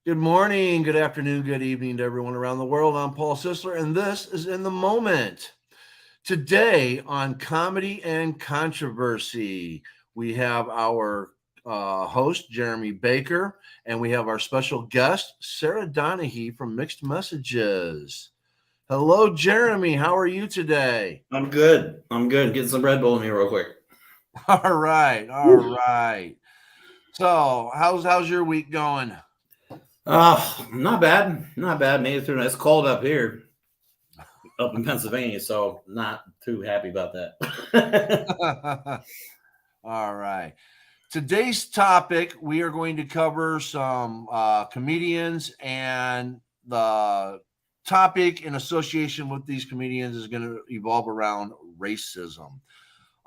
Good morning, good afternoon, good evening to everyone around the world. I'm Paul Sisler, and this is In the Moment. Today on Comedy and Controversy, we have our host, Jeremy Baker, and we have our special guest, Sarah Doneghy from Mixed Messages. Hello, Jeremy. How are you today? I'm good. I'm good. Getting some Red Bull in me real quick. All right, all right. So, how's your week going? Not bad. Not bad. Made it through. It's cold up here, up in Pennsylvania, so not too happy about that. All right. Today's topic, we are going to cover some comedians, and the topic in association with these comedians is going to evolve around racism.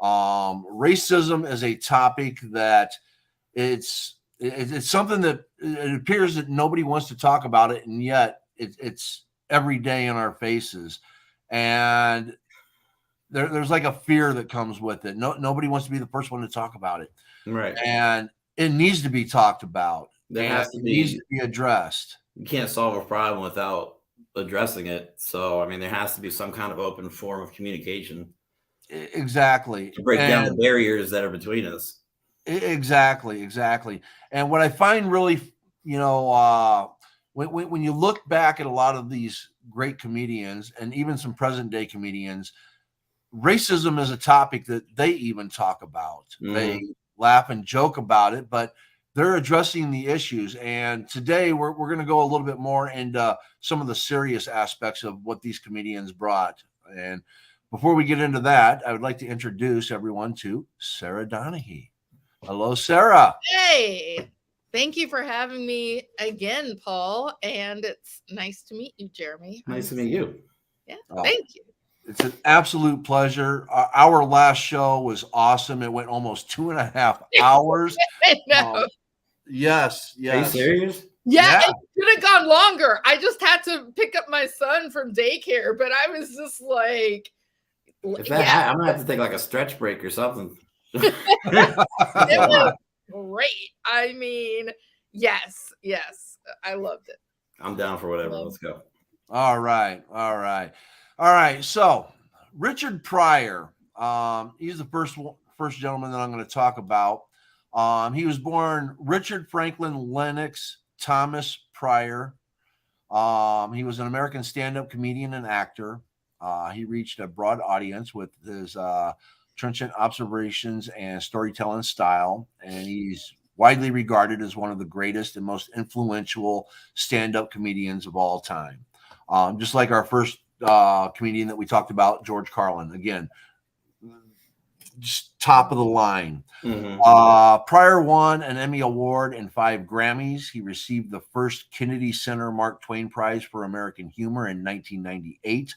Racism is a topic that it's something that it appears that nobody wants to talk about it, and yet it's every day in our faces. And there's like a fear that comes with it. Nobody wants to be the first one to talk about it, Right. and it needs to be talked about, There and has to it needs be. to be addressed. You can't solve a problem without addressing it. So, I mean, there has to be some kind of open form of communication Exactly, to break down the and barriers that are between us. exactly. And what I find really, when you look back at a lot of these great comedians and even some present day comedians, racism is a topic that they even talk about. They Hmm. laugh and joke about it, but they're addressing the issues. And today we're going to go a little bit more into some of the serious aspects of what these comedians brought. And before we get into that, I would like to introduce everyone to Sarah Doneghy. Hello, Sarah. Hey, thank you for having me again, Paul. And it's nice to meet you, Jeremy. Nice to meet you. Yeah, Oh, thank you. it's an absolute pleasure. Our last show was awesome. It went almost 2.5 hours. I know. Um, yes, Are you yes. serious? Yeah, Yeah. it could have gone longer. I just had to pick up my son from daycare, but I was just like, If that, yeah, I'm gonna have to take like a stretch break or something. it was great. I mean, yes, I loved it. I'm down for whatever. Um, Let's go. All right, all right, all right. So Richard Pryor, he's the first gentleman that I'm going to talk about. He was born Richard Franklin Lennox Thomas Pryor. He was an American stand-up comedian and actor. He reached a broad audience with his trenchant observations and storytelling style, and he's widely regarded as one of the greatest and most influential stand-up comedians of all time. Just like our first comedian that we talked about, George Carlin. Again, just top of the line. Hmm. Pryor won an Emmy Award and 5 Grammys. He received the first Kennedy Center Mark Twain Prize for American Humor in 1998.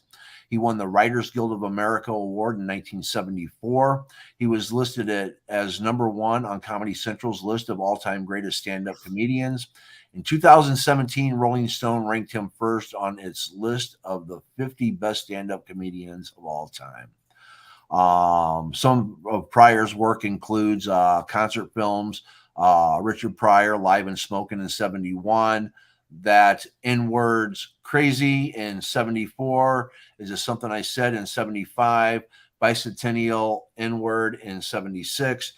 He won the Writers Guild of America Award in 1974. He was listed as #1 on Comedy Central's list of all-time greatest stand-up comedians. In 2017, Rolling Stone ranked him first on its list of the 50 best stand-up comedians of all time. Some of Pryor's work includes concert films, Richard Pryor, Live and Smoking in 71, that N-Words Crazy in 74, Is This Something I Said in 75, Bicentennial N-Word in 76,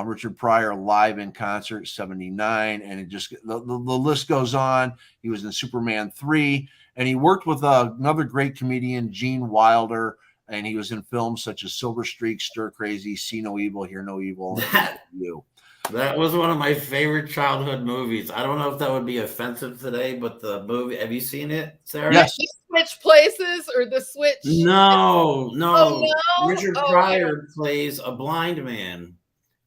Richard Pryor Live in Concert 79, and it just the list goes on. He was in Superman 3, and he worked with another great comedian, Gene Wilder, and he was in films such as Silver Streak, Stir Crazy, See No Evil, Hear No Evil, and That You. that was one of my favorite childhood movies. I don't know if that would be offensive today, but the movie, have you seen it, Sarah? Yes. the switch places or the switch. No, Oh no. no! Richard Oh yeah. Pryor plays a blind man,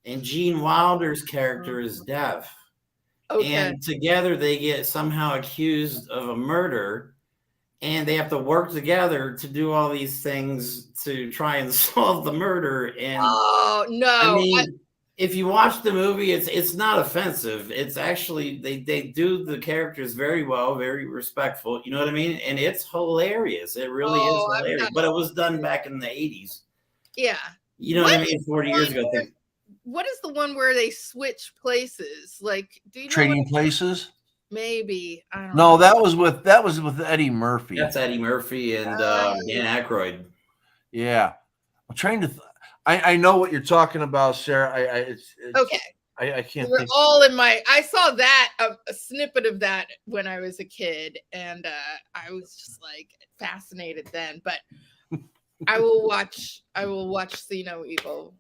and Gene Wilder's character is deaf. Okay. And together they get somehow accused of a murder, and they have to work together to do all these things to try and solve the murder. And Oh I no! mean, if you watch the movie, it's not offensive. It's actually they do the characters very well, very respectful. You know what I mean? And it's hilarious. It really is Oh, I'm hilarious. not. But it was done back in the 80s. Yeah. You know what What I is mean? the 40 years one ago. where? What is the one where they switch places? Like, do you know what? Trading Places. Maybe. I don't No, know. that was with Eddie Murphy. That's Eddie Murphy and Dan Aykroyd. Yeah, I'm trying to. I know what you're talking about, Sarah. It's Okay. I can't We're think. all in my. I saw that a snippet of that when I was a kid, and I was just like fascinated then. But I will watch. See No Evil,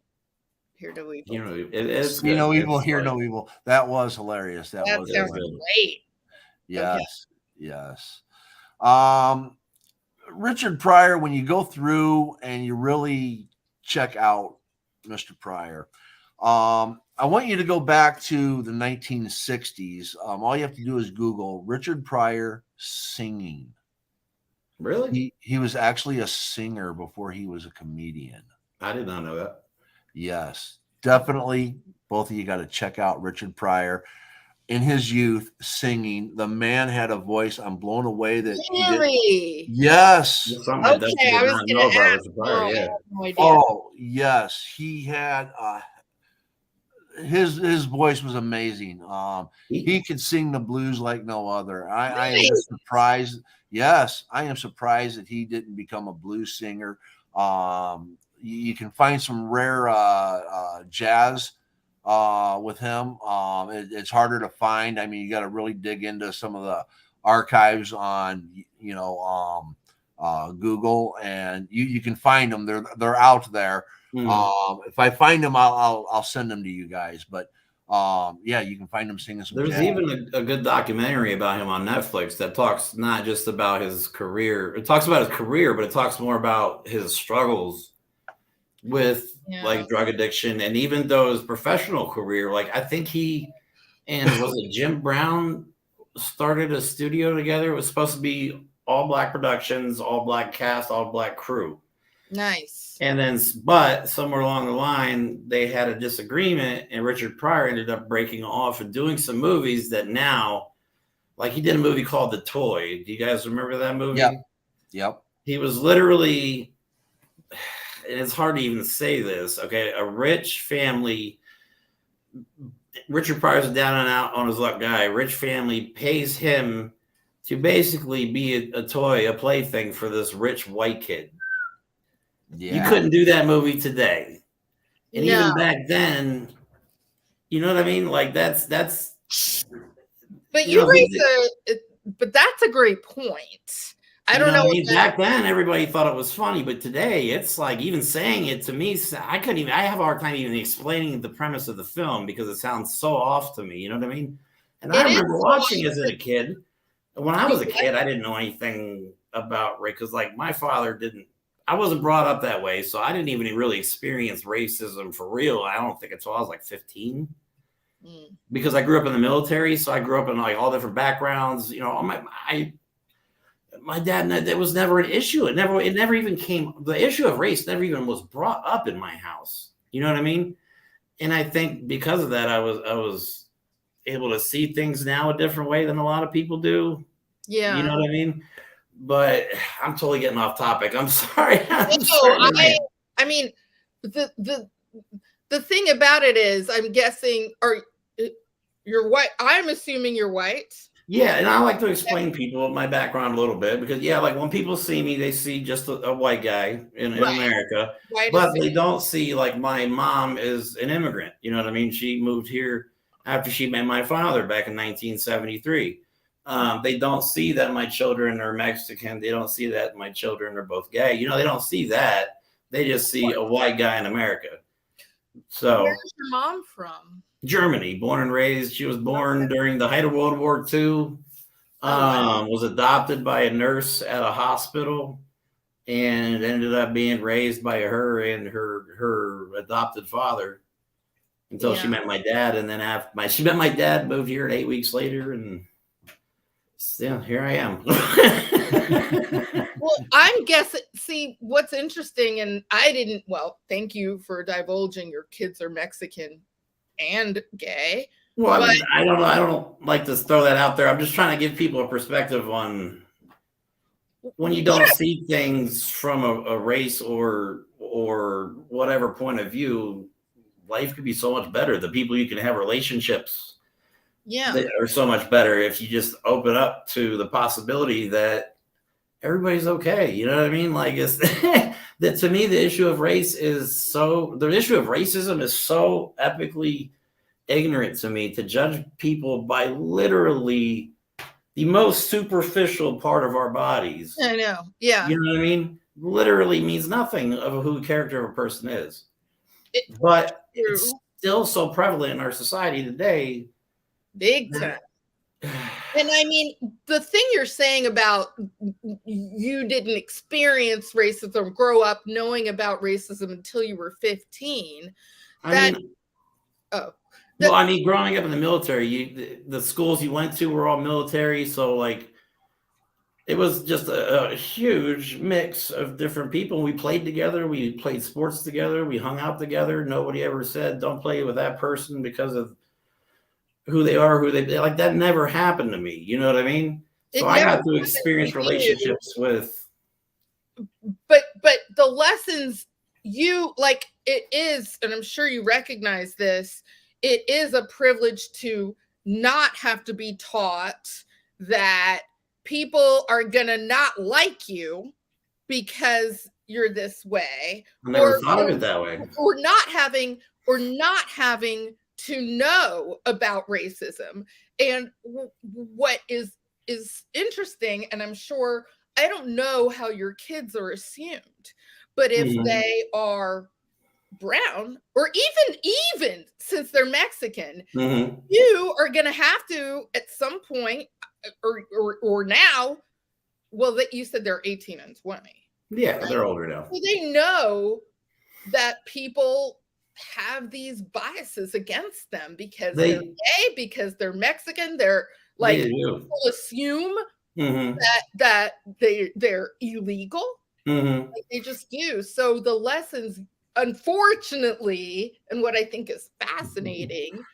Hear No Evil. You know, it's See good. no evil, It's hear like- no evil. That was hilarious. That That was sounds good. great. yes, yes. Um, Richard Pryor. When you go through and you really check out Mr. Pryor, I want you to go back to the 1960s. All you have to do is Google Richard Pryor singing. Really? He was actually a singer before he was a comedian. I did not know that. Yes, definitely. Both of you got to check out Richard Pryor in his youth singing. The man had a voice. I'm blown away that he did. Really? Yes. That's something I definitely Okay, I did was not gonna know about ask. Richard Pryor. I Yeah. have no idea. Oh, yes. He had his voice was amazing. He could sing the blues like no other. I am Nice. surprised. Yes, I am surprised that he didn't become a blues singer. You can find some rare jazz with him. It's harder to find. I mean, you got to really dig into some of the archives on Google, and you can find them. They're out there. If I find them, I'll send them to you guys. But yeah, you can find them singing some There's jazz. even a good documentary about him on Netflix that talks not just about his career. It talks about his career, but it talks more about his struggles with like drug addiction, and even though his professional career, like I think he and was it Jim Brown started a studio together. It was supposed to be all black productions, all black cast, all black crew. Nice. And then, but somewhere along the line, they had a disagreement, and Richard Pryor ended up breaking off and doing some movies that now, like he did a movie called The Toy. Do you guys remember that movie? Yep. He was literally, and it's hard to even say this, okay, a rich family. Richard Pryor's a down and out on his luck guy. Rich family pays him to basically be a toy, a plaything for this rich white kid. Yeah. You couldn't do that movie today. And even back then, you know what I mean? Like that's but but that's a great point. I don't know. I mean, back then everybody thought it was funny, but today it's like even saying it to me, I have a hard time even explaining the premise of the film because it sounds so off to me. You know what I mean? And I remember watching as a kid. When I was a kid, I didn't know anything about race because like my father I wasn't brought up that way. So I didn't even really experience racism for real. I don't think until I was like 15 because I grew up in the military. So I grew up in like all different backgrounds, you know, my dad, there was never an issue. It never even came. The issue of race never even was brought up in my house. You know what I mean? And I think because of that, I was able to see things now a different way than a lot of people do. Yeah. You know what I mean? But I'm totally getting off topic. I'm sorry. I mean, the thing about it is, I'm guessing, you're white. I'm assuming you're white. Yeah, and I like to explain people my background a little bit because like when people see me, they see just a white guy in America, but they don't see like my mom is an immigrant. You know what I mean? She moved here after she met my father back in 1973. They don't see that my children are Mexican. They don't see that my children are both gay. You know, they don't see that. They just see a white guy in America. So where's your mom from? Germany, born and raised. She was born during the height of World War II. Was adopted by a nurse at a hospital and ended up being raised by her and her adopted father until she met my dad. And then after she met my dad, moved here 8 weeks later, and here I am. Well, I'm guessing. See, what's interesting, and thank you for divulging your kids are Mexican and gay. Well, I mean, I don't know. I don't like to throw that out there. I'm just trying to give people a perspective on when you don't see things from a race or whatever point of view. Life could be so much better. The people you can have relationships Yeah. They are so much better if you just open up to the possibility that everybody's okay. You know what I mean? Like it's that to me, the issue of racism is so epically ignorant to me, to judge people by literally the most superficial part of our bodies. I know. Yeah. You know what I mean? Literally means nothing of who the character of a person is. But it's True. still so prevalent in our society today. Big time. And I mean, the thing you're saying about you didn't experience racism, grow up knowing about racism until you were 15. Growing up in the military, the schools you went to were all military. So like, it was just a huge mix of different people. We played together. We played sports together. We hung out together. Nobody ever said, don't play with that person because of who they are, like that never happened to me. You know what I mean? So I got to experience relationships with. But the lessons you like, it is, and I'm sure you recognize this, it is a privilege to not have to be taught that people are gonna not like you because you're this way. I never thought of it that way. Or not having to know about racism. And what is interesting, and I'm sure, I don't know how your kids are assumed, but if they are brown, or even since they're Mexican, you are going to have to at some point, or now, well, that you said they're 18 and 20. Yeah, right? They're older now. So they know that people have these biases against them because they're gay, because they're Mexican. They're like, people assume that they're illegal. Like they just do. So the lessons, unfortunately, and what I think is fascinating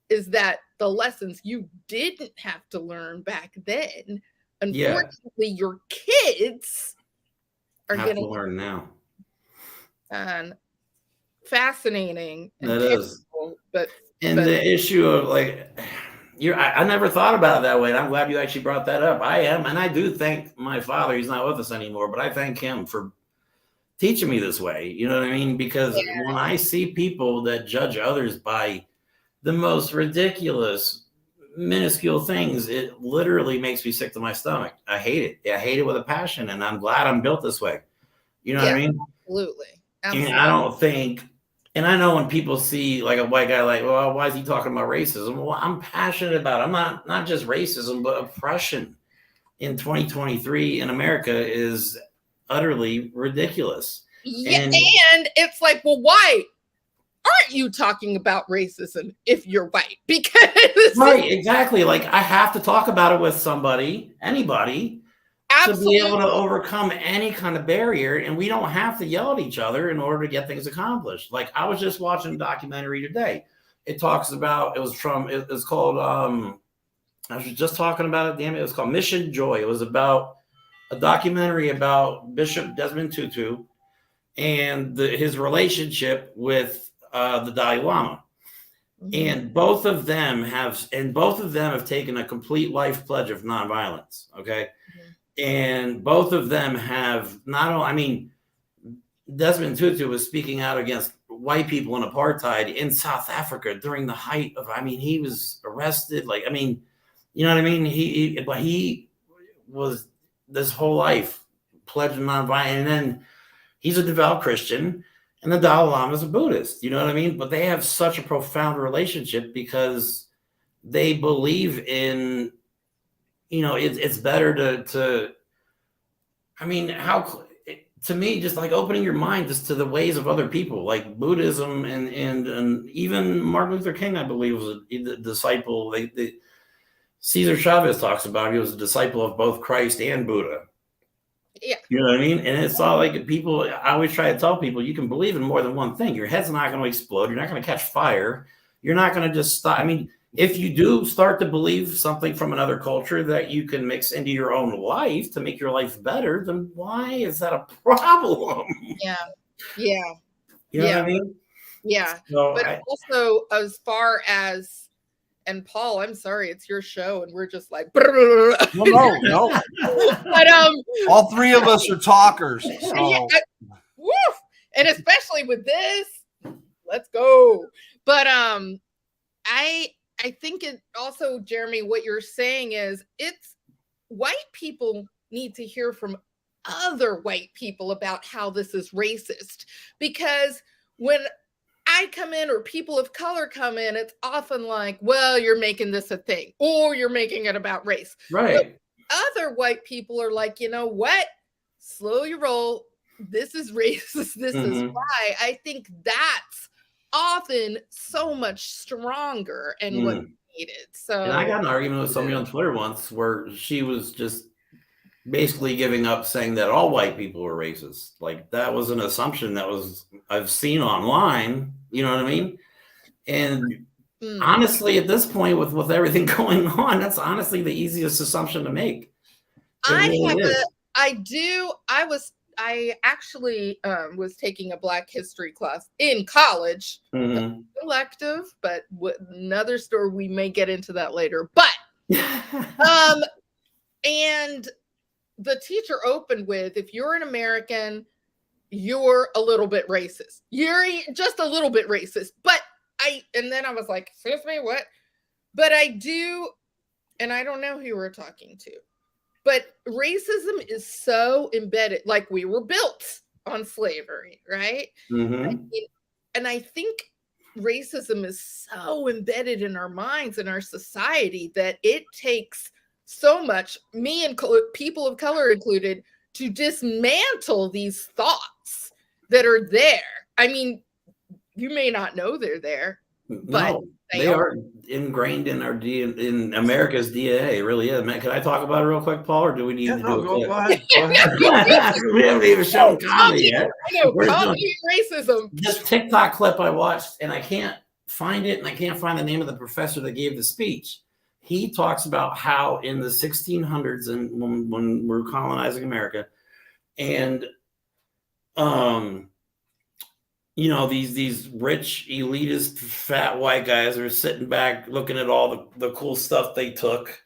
is that the lessons you didn't have to learn back then, unfortunately, your kids are going to learn now. And fascinating. That is. But the issue of like, I never thought about it that way. And I'm glad you actually brought that up. And I do thank my father. He's not with us anymore, but I thank him for teaching me this way. You know what I mean? Because when I see people that judge others by the most ridiculous, minuscule things, it literally makes me sick to my stomach. I hate it. I hate it with a passion. And I'm glad I'm built this way. You know what I mean? Absolutely. And I don't think, and I know when people see like a white guy, like, well, why is he talking about racism? Well, I'm passionate about it. I'm not just racism, but oppression in 2023 in America is utterly ridiculous. Yeah, and it's like, well, why aren't you talking about racism if you're white? Because right, exactly. Like I have to talk about it with somebody, anybody. Absolutely. To be able to overcome any kind of barrier, and we don't have to yell at each other in order to get things accomplished. Like I was just watching a documentary today. It talks about, it's called, I was just talking about it, damn it, it was called Mission Joy. It was about a documentary about Bishop Desmond Tutu and his relationship with the Dalai Lama. And both of them have taken a complete life pledge of nonviolence. Okay. And both of them have Desmond Tutu was speaking out against white people in apartheid in South Africa during the height of, he was arrested. Like, you know what I mean? He was this whole life pledging nonviolence. And then he's a devout Christian and the Dalai Lama is a Buddhist, you know what I mean? But they have such a profound relationship because they believe in, it's better to to me, just like opening your mind just to the ways of other people, like Buddhism and even Martin Luther King, I believe, was a disciple. Cesar Chavez talks about he was a disciple of both Christ and Buddha. Yeah. You know what I mean? And it's all like people, I always try to tell people, you can believe in more than one thing. Your head's not going to explode. You're not going to catch fire. You're not going to just stop. If you do start to believe something from another culture that you can mix into your own life to make your life better, then why is that a problem? Yeah. You know what I mean? Yeah. So but also, as far as and Paul, I'm sorry, it's your show, and we're just like, No. but All three of us are talkers. So. yeah, woof, and especially with this, let's go. But I think it also, Jeremy, what you're saying is it's white people need to hear from other white people about how this is racist, because when I come in or people of color come in, it's often like, well, you're making this a thing or you're making it about race. Right. But other white people are like, you know what? Slow your roll. This is racist. This is why. I think that's often so much stronger and what's needed. So, and I got an argument with somebody on Twitter once where she was just basically giving up, saying that all white people were racist. Like that was an assumption that I've seen online. You know what I mean? And honestly, at this point, with everything going on, that's honestly the easiest assumption to make. I actually was taking a Black history class in college, elective, but another story, we may get into that later. But and the teacher opened with, if you're an American, you're a little bit racist. You're just a little bit racist. And then I was like, excuse me, what? But I do, and I don't know who we're talking to. But racism is so embedded, like we were built on slavery, right? And I think racism is so embedded in our minds and our society that it takes so much, me and people of color included, to dismantle these thoughts that are there. I mean, you may not know they're there, but no, they are ingrained in our in America's DNA. It really is. Man, can I talk about it real quick, Paul, or do we need to do it? Go ahead. We haven't even shown comedy yet. I know, comedy racism. This TikTok clip I watched, and I can't find it, and I can't find the name of the professor that gave the speech. He talks about how in the 1600s, and when we're colonizing America, and you know, these rich, elitist, fat white guys are sitting back looking at all the cool stuff they took.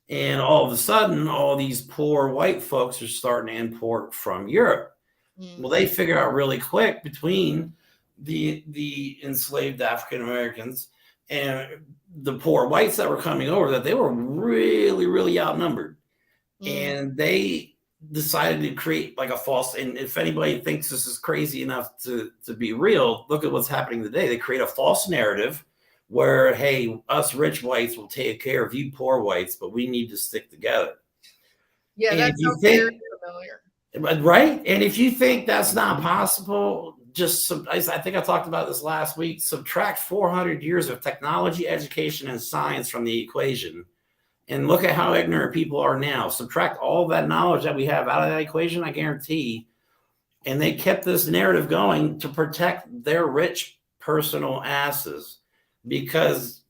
And all of a sudden, all these poor white folks are starting to import from Europe. Well, they figure out really quick, between the enslaved African Americans and the poor whites that were coming over, that they were really, really outnumbered. And they decided to create like a false, and if anybody thinks this is crazy enough to be real, look at what's happening today. They create a false narrative where, hey, us rich whites will take care of you poor whites, but we need to stick together. Yeah, that's very familiar. Right? And if you think that's not possible, I think I talked about this last week, subtract 400 years of technology, education, and science from the equation, and look at how ignorant people are now. Subtract all that knowledge that we have out of that equation, I guarantee. And they kept this narrative going to protect their rich personal asses, because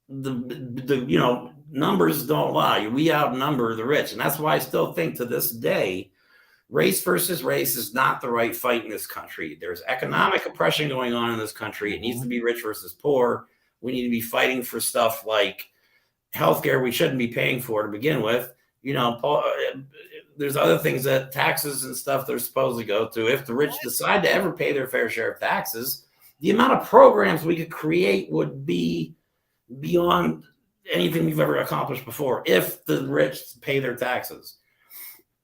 the you know, numbers don't lie. We outnumber the rich. And that's why I still think to this day, race versus race is not the right fight in this country. There's economic oppression going on in this country. It needs to be rich versus poor. We need to be fighting for stuff like healthcare we shouldn't be paying for to begin with. You know, there's other things, that taxes and stuff they're supposed to go to. If the rich decide to ever pay their fair share of taxes, the amount of programs we could create would be beyond anything we've ever accomplished before, if the rich pay their taxes.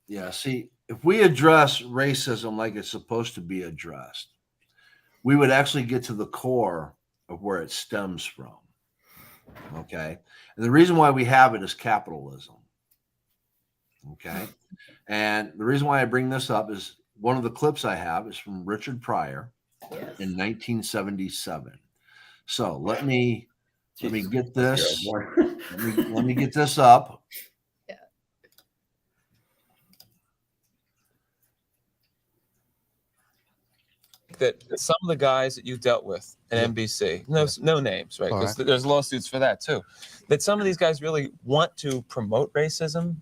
Yeah, see, if we address racism like it's supposed to be addressed, we would actually get to the core of where it stems from. Okay. And the reason why we have it is capitalism. Okay. And the reason why I bring this up is one of the clips I have is from Richard Pryor in 1977. So let me get this. Let me get this up. Yeah. That some of the guys that you dealt with at NBC, no names, right? Because there's lawsuits for that too. That some of these guys really want to promote racism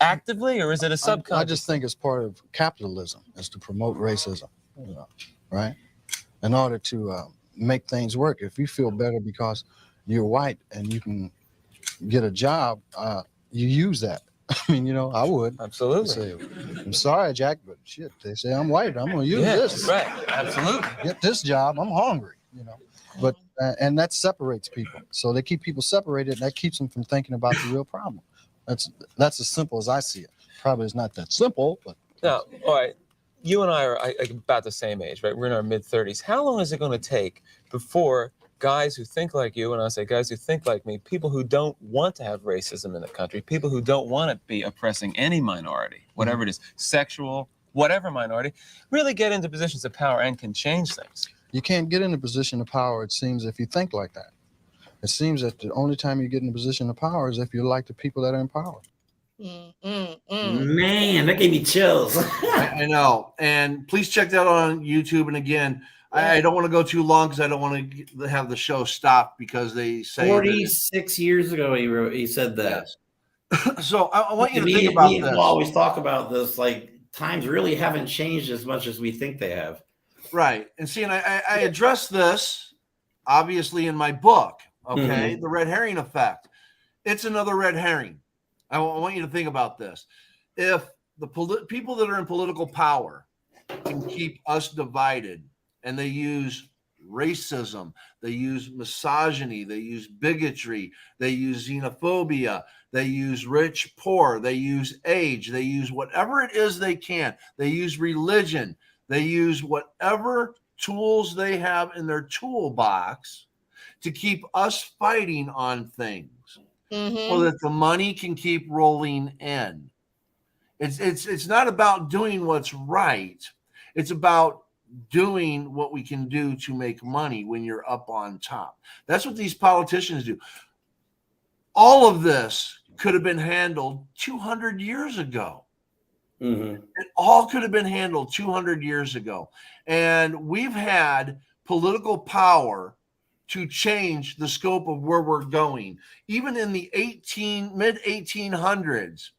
actively, or is it a subconscious? I just think it's part of capitalism, is to promote racism, right? In order to make things work. If you feel better because you're white and you can get a job, you use that. I mean, I would Absolutely. say, I'm sorry, Jack, but shit, they say I'm white. I'm going to use this. Right. Absolutely. Get this job. I'm hungry, But and that separates people. So they keep people separated, and that keeps them from thinking about the real problem. That's as simple as I see it. Probably is not that simple, but Now, all right, you and I are about the same age, right? We're in our mid-30s. How long is it going to take before guys who think like you, and I say guys who think like me, people who don't want to have racism in the country, people who don't want to be oppressing any minority, whatever it is, sexual, whatever minority, really get into positions of power and can change things? you can't get in a position of power, it seems, if you think like that. It seems that the only time you get in a position of power is if you're like the people that are in power. Man, that gave me chills. I know. And please check that out on YouTube. And again, I don't want to go too long because I don't want to have the show stop because they say 46 years ago he said that. Yes. So I want you to think about this. People always talk about this, like times really haven't changed as much as we think they have. Right. And see, and I address this obviously in my book, okay? The red herring effect. It's another red herring. I want you to think about this. If the people that are in political power can keep us divided, and they use racism, they use misogyny, they use bigotry, they use xenophobia, they use rich, poor, they use age, they use whatever it is they can, they use religion, they use whatever tools they have in their toolbox to keep us fighting on things. So that the money can keep rolling in. It's not about doing what's right. It's about doing what we can do to make money when you're up on top. That's what these politicians do. All of this could have been handled 200 years ago. It all could have been handled 200 years ago. And we've had political power to change the scope of where we're going. Even in the mid 1800s,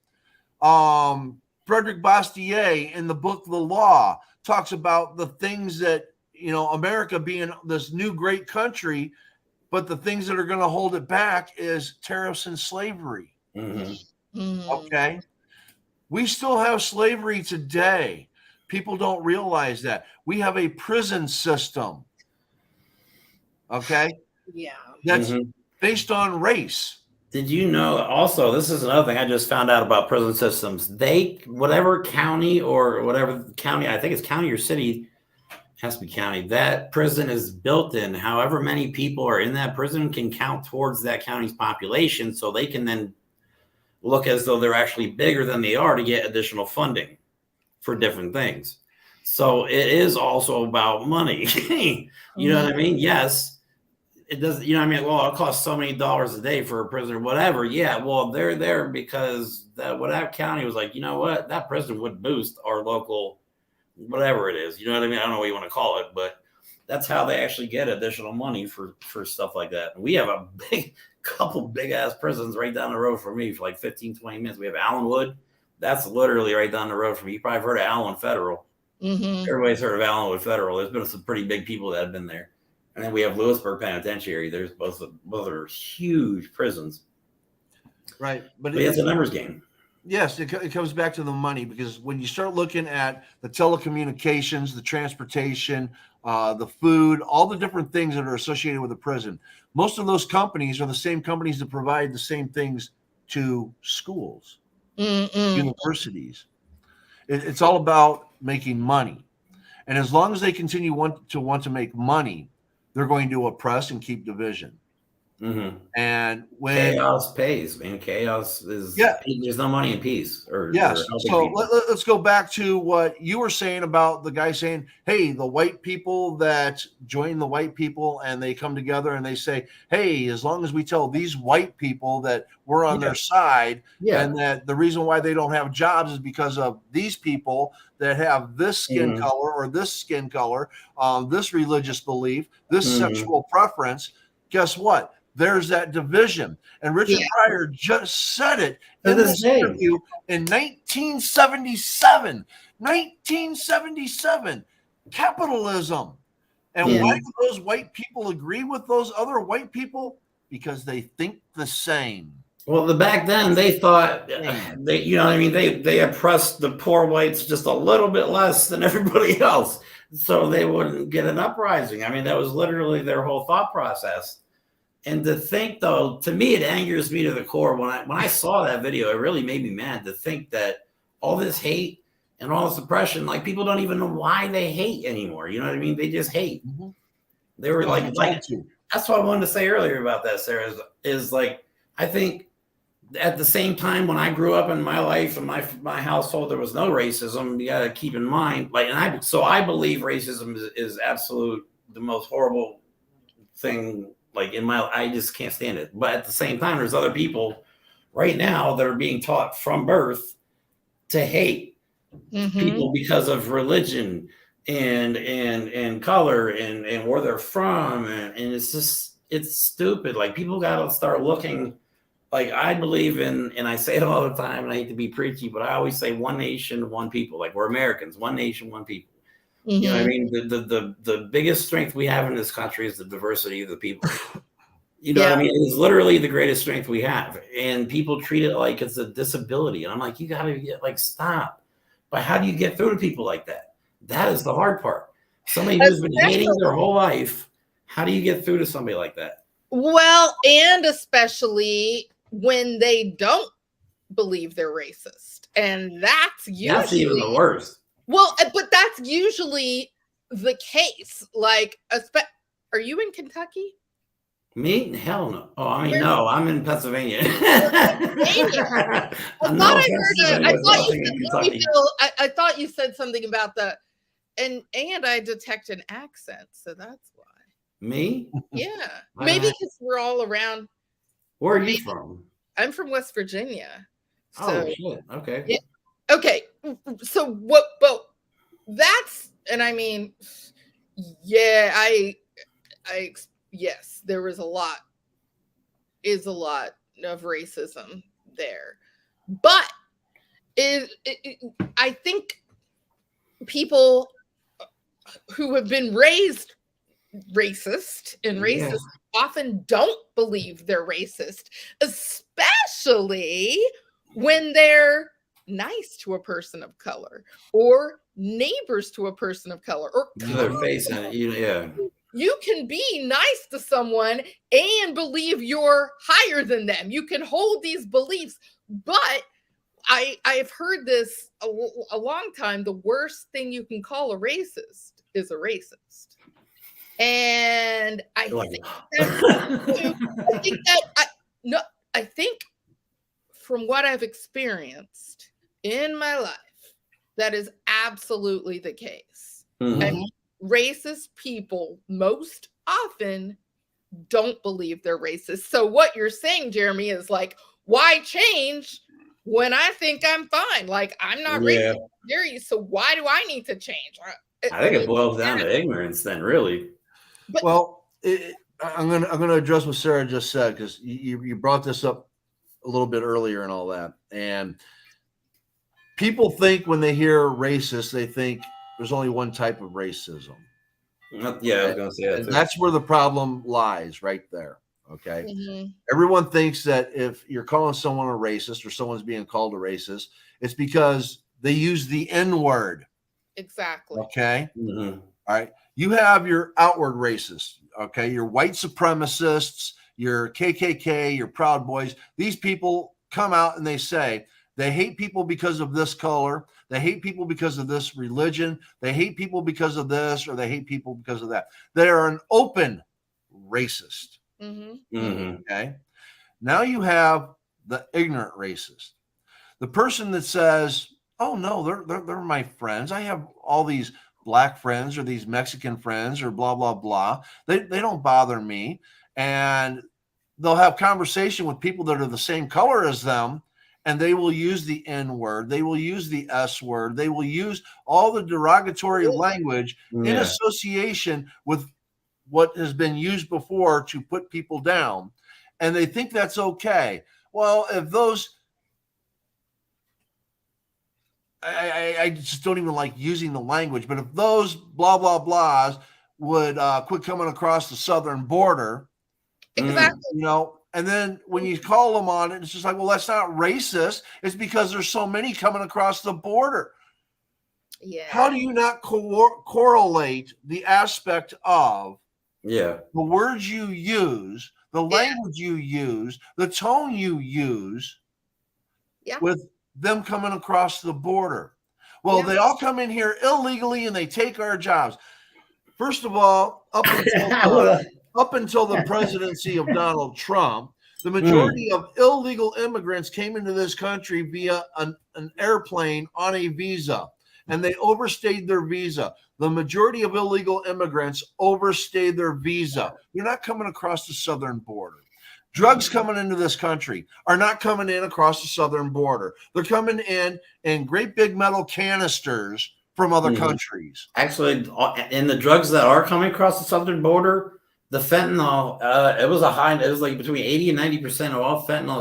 Frederick Bastiat in the book The Law talks about the things that, America being this new great country, but the things that are going to hold it back is tariffs and slavery. Okay. We still have slavery today. People don't realize that. We have a prison system. Okay. Yeah. That's based on race. Did you know also, this is another thing I just found out about prison systems. Whatever county or whatever county, I think it's county or city, has to be county, that prison is built in. However many people are in that prison can count towards that county's population. So they can then look as though they're actually bigger than they are to get additional funding for different things. So it is also about money. You know what I mean? Yes. It doesn't, well, it costs so many dollars a day for a prison or whatever. Yeah, well, they're there because whatever county was like, you know what, that prison would boost our local, whatever it is. You know what I mean? I don't know what you want to call it, but that's how they actually get additional money for stuff like that. And we have a couple big ass prisons right down the road from me for like 15, 20 minutes. We have Allenwood. That's literally right down the road from me. You probably heard of Allen Federal. Everybody's heard of Allenwood Federal. There's been some pretty big people that have been there. And then we have Lewisburg Penitentiary. There's both are huge prisons. Right. But it's a numbers game. Yes, it comes back to the money, because when you start looking at the telecommunications, the transportation, the food, all the different things that are associated with a prison, most of those companies are the same companies that provide the same things to schools, universities. It's all about making money. And as long as they continue want to make money, they're going to oppress and keep division. And when chaos pays, man, chaos is there's no money in peace. So let's go back to what you were saying about the guy saying, hey, the white people that join the white people and they come together and they say, hey, as long as we tell these white people that we're on their side, and that the reason why they don't have jobs is because of these people that have this skin color or this skin color, this religious belief, this sexual preference, guess what? There's that division. And Richard Pryor just said it in this interview in 1977. 1977. Capitalism. And why do those white people agree with those other white people? because they think the same. Well, back then they thought they, you know what I mean? They oppressed the poor whites just a little bit less than everybody else, so they wouldn't get an uprising. I mean, that was literally their whole thought process. And to think, though, to me, it angers me to the core. When I saw that video, it really made me mad to think that all this hate and all this oppression, like people don't even know why they hate anymore. You know what I mean? They just hate. Mm-hmm. They were like that's what I wanted to say earlier about that, Sarah. Is like I think at the same time when I grew up in my life and my household, there was no racism. You got to keep in mind, like, and I believe racism is absolute the most horrible thing. Like I just can't stand it. But at the same time, there's other people right now that are being taught from birth to hate people because of religion and color and where they're from. And it's stupid. Like people got to start looking. Like I believe in, and I say it all the time, and I hate to be preachy, but I always say one nation, one people. Like we're Americans, one nation, one people. You know what I mean? The biggest strength we have in this country is the diversity of the people. You know what I mean? It's literally the greatest strength we have. And people treat it like it's a disability. And I'm like, you got to get like, stop. But how do you get through to people like that? That is the hard part. Somebody who's been hating their whole life, how do you get through to somebody like that? Well, and especially when they don't believe they're racist. And that's even the worst. Well, but that's usually the case. Like, are you in Kentucky? Me? Hell no. Oh, I mean, no, I'm in Pennsylvania. I thought you said something about the, and I detect an accent, so that's why. Me? Yeah, maybe because we're all around. Where are you from? I'm from West Virginia. So, oh shit! Okay. Yeah, okay. So what? But that's, and I mean, yeah, yes, there was a lot of racism there, but I think people who have been raised racist and racist often don't believe they're racist, especially when they're nice to a person of color or neighbors to a person of color or their face in it. You can be nice to someone and believe you're higher than them. You can hold these beliefs, but I've heard this a long time. The worst thing you can call a racist is a racist. And I think from what I've experienced in my life, that is absolutely the case. And racist people most often don't believe they're racist. So what you're saying, Jeremy, is like, why change when I think I'm fine? Like, I'm not racist, Jerry, so why do I need to change? I think it boils down to ignorance then, really. But, well, I'm gonna address what Sarah just said, because you brought this up a little bit earlier and all that. And people think when they hear racist, they think there's only one type of racism. Yeah, I was gonna say that. And that's where the problem lies, right there. Okay. Everyone thinks that if you're calling someone a racist or someone's being called a racist, it's because they use the N-word. Exactly. Okay. All right. You have your outward racists. Okay. Your white supremacists, your KKK, your Proud Boys. These people come out and they say they hate people because of this color. They hate people because of this religion. They hate people because of this, or they hate people because of that. They are an open racist. Okay. Now you have the ignorant racist, the person that says, "Oh no, they're my friends. I have all these black friends or these Mexican friends or blah blah blah. They don't bother me," and they'll have conversation with people that are the same color as them, and they will use the N-word, they will use the S-word, they will use all the derogatory language in association with what has been used before to put people down, and they think that's okay. Well, if those, I just don't even like using the language, but if those blah blah blahs would quit coming across the southern border, Exactly. You know, and then when you call them on it, it's just like, well, that's not racist. It's because there's so many coming across the border. Yeah. How do you not correlate the aspect of Yeah. the words you use, the language you use, the tone you use with them coming across the border? Well, they all come in here illegally and they take our jobs. First of all, up until the presidency of Donald Trump, the majority of illegal immigrants came into this country via an airplane on a visa, and they overstayed their visa. The majority of illegal immigrants overstayed their visa. They're not coming across the southern border. Drugs coming into this country are not coming in across the southern border. They're coming in great big metal canisters from other countries. Actually, in the drugs that are coming across the southern border, the fentanyl, it was like between 80 and 90% of all fentanyl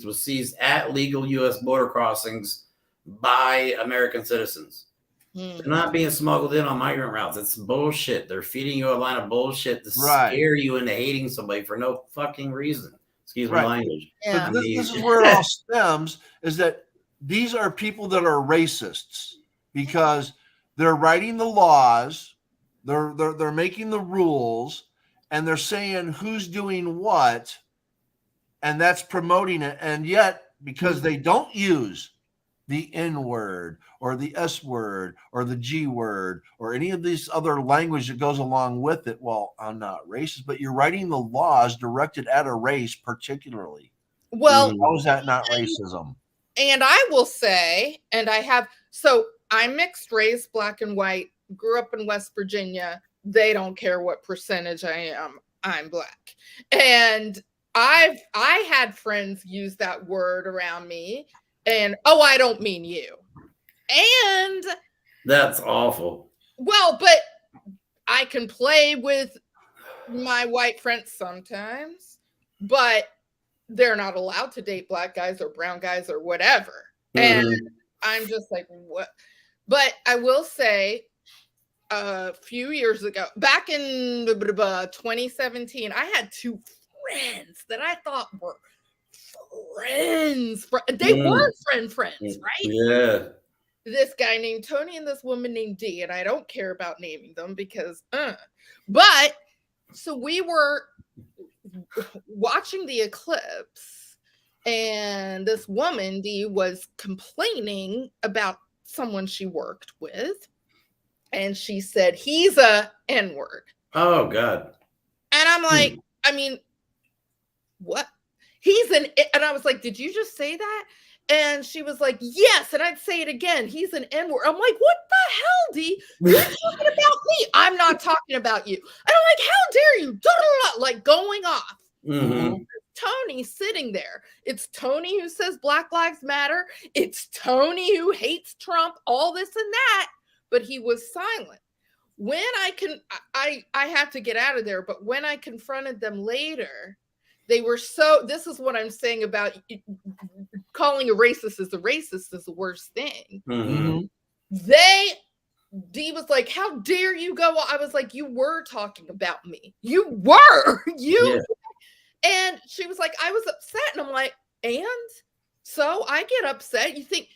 was seized at legal U.S. border crossings by American citizens. They're not being smuggled in on migrant routes. It's bullshit. They're feeding you a line of bullshit to scare you into hating somebody for no fucking reason. Excuse my language. Yeah. But this is where it all stems, is that these are people that are racists because they're writing the laws, they're making the rules, and they're saying who's doing what, and that's promoting it. And yet, because they don't use the N word or the S word or the G word or any of these other language that goes along with it, well, I'm not racist, but you're writing the laws directed at a race particularly. Well, how is that not racism? And I will say, I'm mixed race, black and white, grew up in West Virginia. They don't care what percentage I am. I'm black. And I had friends use that word around me, and I don't mean you. And that's awful. Well, but I can play with my white friends sometimes, but they're not allowed to date black guys or brown guys or whatever. And I'm just like, what? But I will say, a few years ago, back in 2017, I had two friends that I thought were friends. They were friends, right? Yeah. This guy named Tony and this woman named Dee, and I don't care about naming them because, but so we were watching the eclipse, and this woman, Dee, was complaining about someone she worked with, and she said, he's a N-word. Oh, God. And I'm like, I mean, what? And I was like, did you just say that? And she was like, yes. And I'd say it again. He's an N-word. I'm like, what the hell, Dee? You're talking about me. I'm not talking about you. And I'm like, how dare you? Like going off. Tony sitting there. It's Tony who says Black Lives Matter. It's Tony who hates Trump, all this and that. But he was silent. When I had to get out of there, but when I confronted them later, they were this is what I'm saying about calling a racist is the worst thing. Dee was like, how dare you go? I was like, you were talking about me. You were. And she was like, I was upset. And I'm like, and? So I get upset. You think,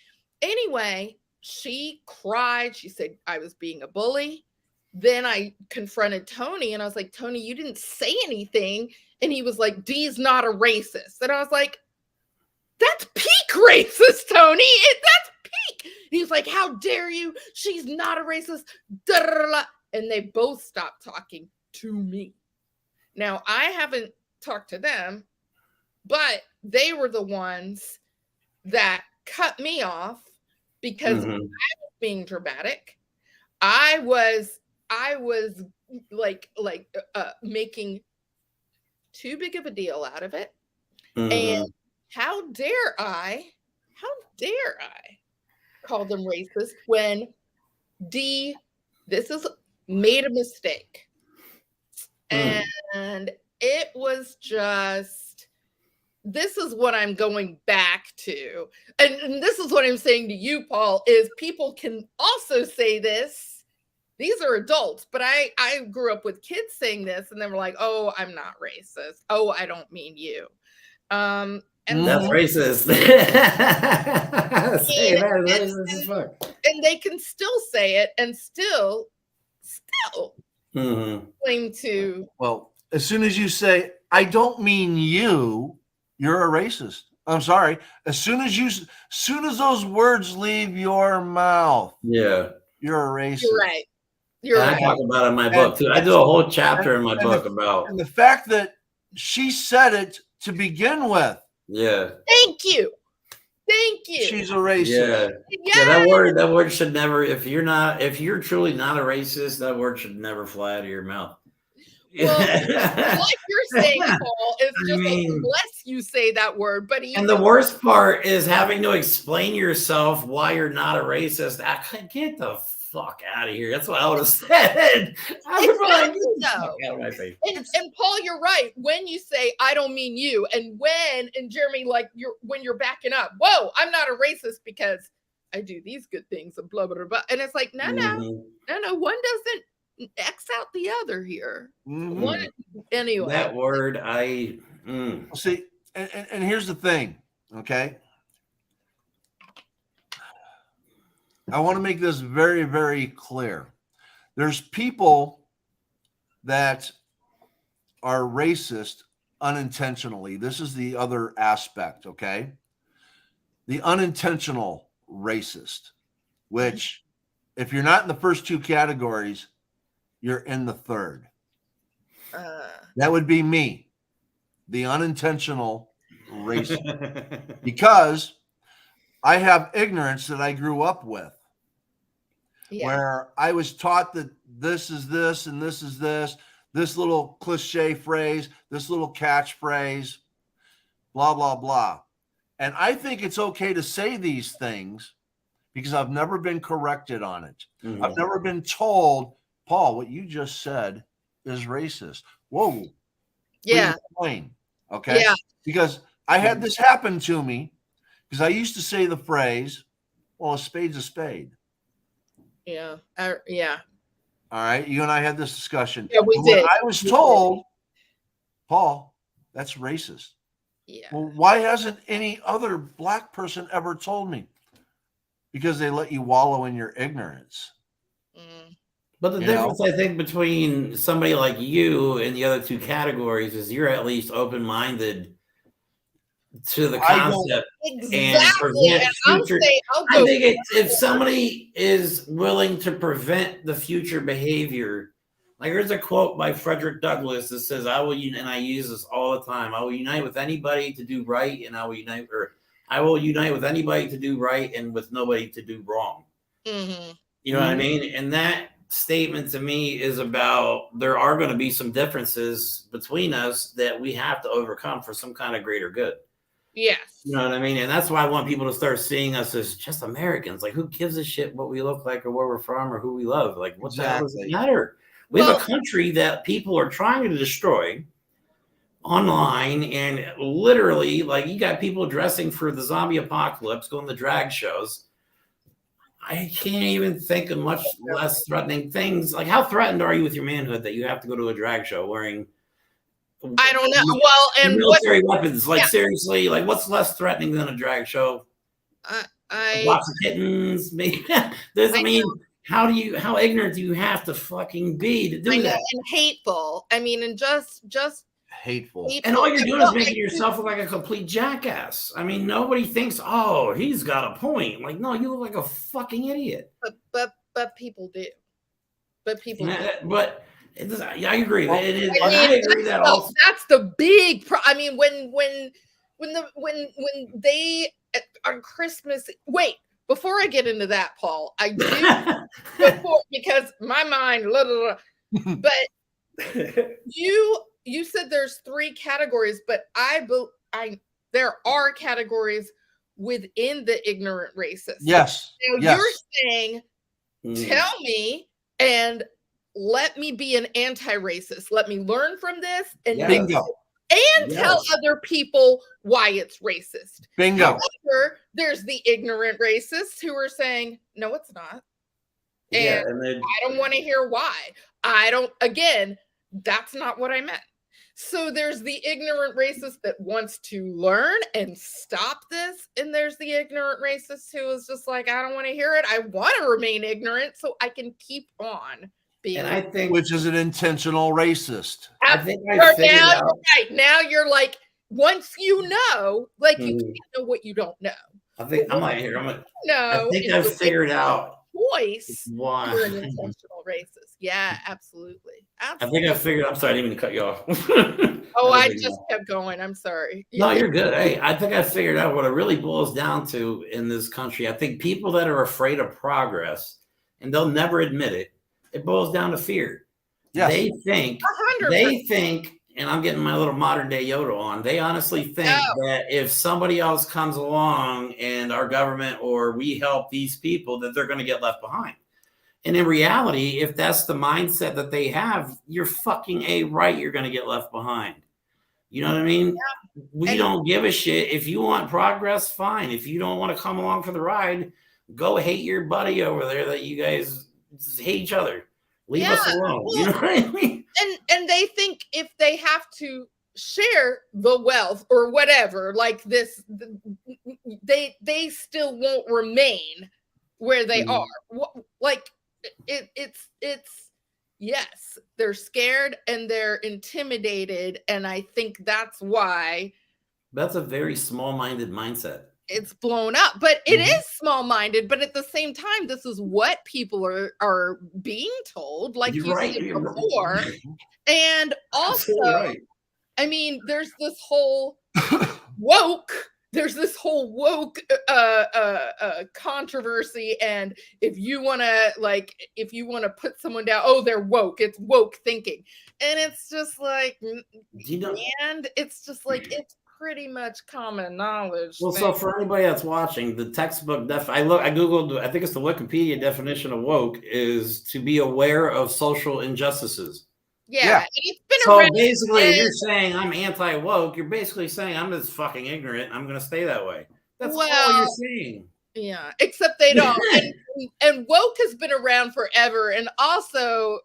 anyway, she cried. She said I was being a bully. Then I confronted Tony and I was like, Tony, you didn't say anything. And he was like, Dee's not a racist. And I was like, that's peak racist, Tony. That's peak. And he was like, how dare you? She's not a racist. And they both stopped talking to me. Now, I haven't talked to them, but they were the ones that cut me off because I was being dramatic. I was like making too big of a deal out of it. And how dare I call them racist when Dee, this is made a mistake. And it was just, this is what I'm going back to. And this is what I'm saying to you, Paul, is people can also say this These are adults, but I grew up with kids saying this, and they were like, "Oh, I'm not racist. Oh, I don't mean you." And That's so, racist. Say and, that is racist as fuck. and they can still say it and still Mhm. claim to. Well, as soon as you say, I don't mean you, you're a racist. I'm sorry. As soon as those words leave your mouth, Yeah. you're a racist. You're right. You're And I right. talk about it in my book too. I do a whole chapter in my and book the- about And the fact that she said it to begin with, yeah. Thank you. she's a racist. Yeah. Yeah, that word should never, if you're truly not a racist, that word should never fly out of your mouth. Well, like you're saying, Paul, it's I just mean- unless you say that word. But And the worst part is having to explain yourself why you're not a racist. Get the fuck out of here. That's what I would have said. I would be like, get the fuck out of my face. And Paul, you're right. When you say I don't mean you, and Jeremy, like when you're backing up, whoa, I'm not a racist because I do these good things and blah blah blah. And it's like, no, one doesn't X out the other here. One anyway. That word, See, and here's the thing, okay? I want to make this very, very clear. There's people that are racist unintentionally. This is the other aspect, okay? The unintentional racist, which if you're not in the first two categories, you're in the third. That would be me, the unintentional racist, because I have ignorance that I grew up with, where I was taught that this is this and this is this little cliche phrase, this little catchphrase, blah, blah, blah. And I think it's okay to say these things because I've never been corrected on it. I've never been told, Paul, what you just said is racist. Whoa. Yeah. Explain. Okay. Yeah. Because I had this happen to me because I used to say the phrase, well, a spade's a spade. Yeah. Yeah. All right. You and I had this discussion. Yeah, we did. I was told, Paul, that's racist. Yeah. Well, why hasn't any other black person ever told me? Because they let you wallow in your ignorance. But the difference, I think, between somebody like you and the other two categories is you're at least open-minded to the concept and prevent future. I think if somebody is willing to prevent the future behavior, like there's a quote by Frederick Douglass that says, "I will unite," and I use this all the time. I will unite with anybody to do right, and I will unite with anybody to do right, and with nobody to do wrong. You know what I mean? And that statement to me is about there are going to be some differences between us that we have to overcome for some kind of greater good. Yes. You know what I mean? And that's why I want people to start seeing us as just Americans. Like, who gives a shit what we look like or where we're from or who we love? Like, what the hell does it matter? We have a country that people are trying to destroy online, and literally, like, you got people dressing for the zombie apocalypse, going to drag shows. I can't even think of much less threatening things. Like, how threatened are you with your manhood that you have to go to a drag show wearing? I don't know. Well, and military weapons. Like, seriously, like, what's less threatening than a drag show? Lots of kittens. How ignorant do you have to fucking be to do that? And hateful. I mean, and just hateful. And all you're doing is making yourself look like a complete jackass. I mean, nobody thinks, oh, he's got a point. Like, no, you look like a fucking idiot. But people do. But I agree. Well, I agree that also. That's the big. I mean, when they on Christmas. Wait, before I get into that, Paul, I do because my mind. Blah, blah, blah, but you said there's 3 categories, but there are categories within the ignorant racist. Yes. Now you're saying, tell me and let me be an anti-racist. Let me learn from this and tell other people why it's racist. Bingo. However, there's the ignorant racists who are saying, no, it's not. And and then I don't want to hear why. Again, that's not what I meant. So there's the ignorant racist that wants to learn and stop this. And there's the ignorant racist who is just like, I don't want to hear it. I want to remain ignorant so I can keep on being. and I think Which is an intentional racist. I think I figured now, out. right, now you're like, once you know, like you can't know what you don't know. I think I'm like here. I No, think I've figured out choice. why. You're an intentional racist. Yeah, absolutely. I think I figured. I'm sorry, I didn't even cut you off. Oh, I just kept going. I'm sorry. No, you're good. Hey, I think I figured out what it really boils down to in this country. I think people that are afraid of progress, and they'll never admit it, it boils down to fear. Yes. They think, 100%. and I'm getting my little modern day Yoda on, they honestly think that if somebody else comes along and our government or we help these people, that they're going to get left behind. And in reality, if that's the mindset that they have, you're fucking right, you're going to get left behind. You know what I mean? Yeah. We don't give a shit. If you want progress, fine. If you don't want to come along for the ride, go hate your buddy over there that you guys hate each other. Leave us alone. Well, you know what I mean? And they think if they have to share the wealth or whatever, like this, they still won't remain where they are. Like it's yes, they're scared and they're intimidated, and I think that's why That's a very small-minded mindset. it's blown up. But it is small-minded, but at the same time, this is what people are being told, like you said before. And also, I mean, there's this whole woke controversy, and if you want to put someone down, oh, they're woke, it's woke thinking, and it's just like, and it's just like, it's pretty much common knowledge. Well, so for anybody that's watching, the textbook I googled, I think it's the Wikipedia definition of woke is to be aware of social injustices. Yeah. And it's been so basically, if you're saying I'm anti-woke, you're basically saying I'm just fucking ignorant. I'm going to stay that way. That's all you're saying. Yeah, except they don't. and woke has been around forever. And also,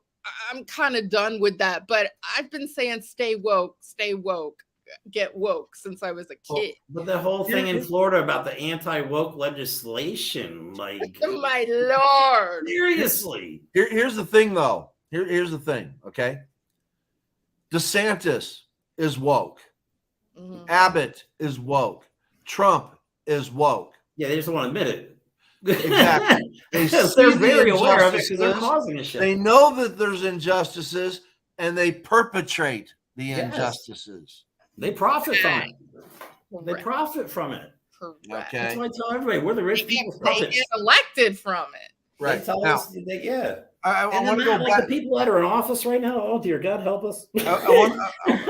I'm kind of done with that. But I've been saying stay woke, get woke since I was a kid. But the whole thing in Florida about the anti-woke legislation, like, my Lord, seriously. Here's the thing, though. Here's the thing. Okay, DeSantis is woke. Abbott is woke. Trump is woke. Yeah, they just don't want to admit it. Exactly. They're very aware of it because they're causing a shit. They know that there's injustices, and they perpetrate the injustices. They profit from it. They profit from it. Correct. Okay. That's why I tell everybody we're the rich people's They puppets. get elected from it. Right. They tell now, us, yeah. I want to go like back. the people that are in office right now. Oh dear God, help us! I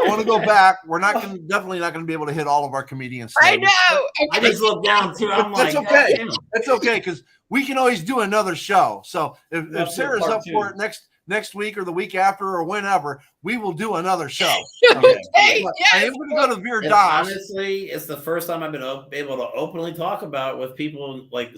want to go back. We're definitely not going to be able to hit all of our comedians. I know. I just look down too. I'm That's like, okay. That's okay, because we can always do another show. So if Sarah's up for it next week or the week after or whenever, we will do another show. Okay. I am going to go to Veer Das. Honestly, it's the first time I've been able to openly talk about with people like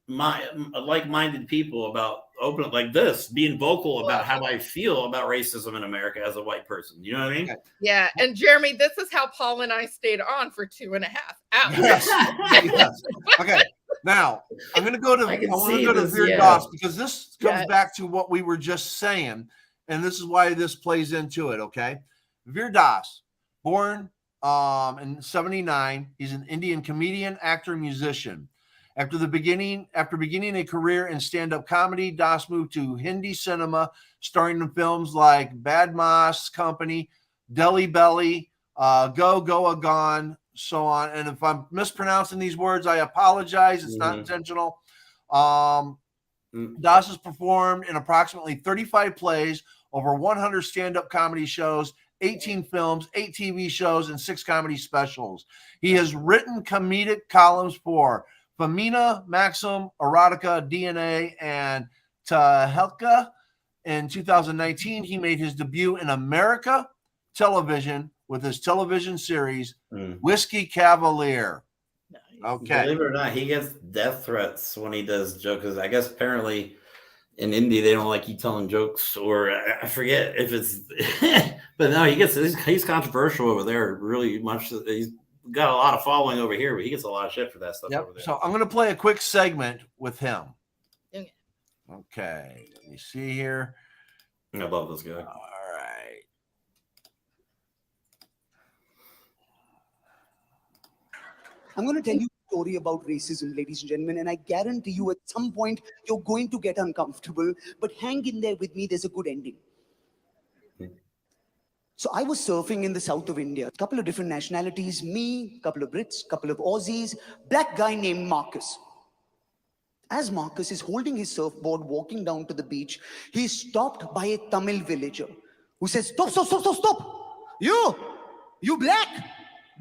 like-minded people about like this, being vocal about how I feel about racism in America as a white person. You know what I mean? Yeah. And Jeremy, this is how Paul and I stayed on for 2.5 hours. Yes. Okay. Now I'm going to go to Veer Das, because this comes back to what we were just saying, and this is why this plays into it. Okay. Veer Das, born in 1979. He's an Indian comedian, actor, musician. After beginning a career in stand-up comedy, Das moved to Hindi cinema, starring in films like Badmaas Company, Delhi Belly, Go Goa Gone, so on. And if I'm mispronouncing these words, I apologize. It's not intentional. Das has performed in approximately 35 plays, over 100 stand-up comedy shows, 18 films, 8 TV shows, and 6 comedy specials. He has written comedic columns for Femina, Maxim, Erotica, DNA, and Tahelka. In 2019, he made his debut in America television with his television series, Whiskey Cavalier. Okay. Believe it or not, he gets death threats when he does jokes. I guess apparently in India they don't like you telling jokes, or I forget if it's, but no, he's controversial over there. Really much. He's got a lot of following over here, but he gets a lot of shit for that stuff over there. So I'm going to play a quick segment with him. Okay. Okay, let me see here. I love this guy. All right. I'm going to tell you a story about racism, ladies and gentlemen, and I guarantee you at some point you're going to get uncomfortable, but hang in there with me, there's a good ending. So I was surfing in the south of India, a couple of different nationalities, me, a couple of Brits, a couple of Aussies, black guy named Marcus. As Marcus is holding his surfboard, walking down to the beach, he's stopped by a Tamil villager who says, stop, stop, stop, stop, stop. You black,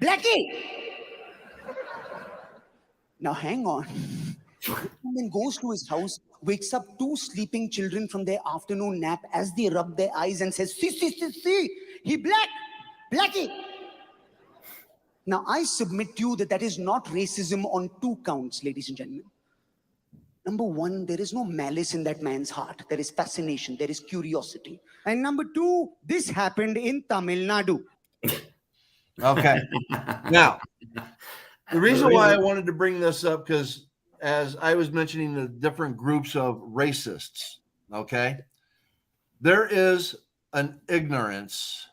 blackie. Now hang on. And then goes to his house, wakes up two sleeping children from their afternoon nap as they rub their eyes and says, see, he black, blackie. Now I submit to you that is not racism on two counts, ladies and gentlemen. Number one, there is no malice in that man's heart. There is fascination, there is curiosity. And number two, this happened in Tamil Nadu. Okay. Now, the reason why I wanted to bring this up, because as I was mentioning the different groups of racists, okay, there is an ignorance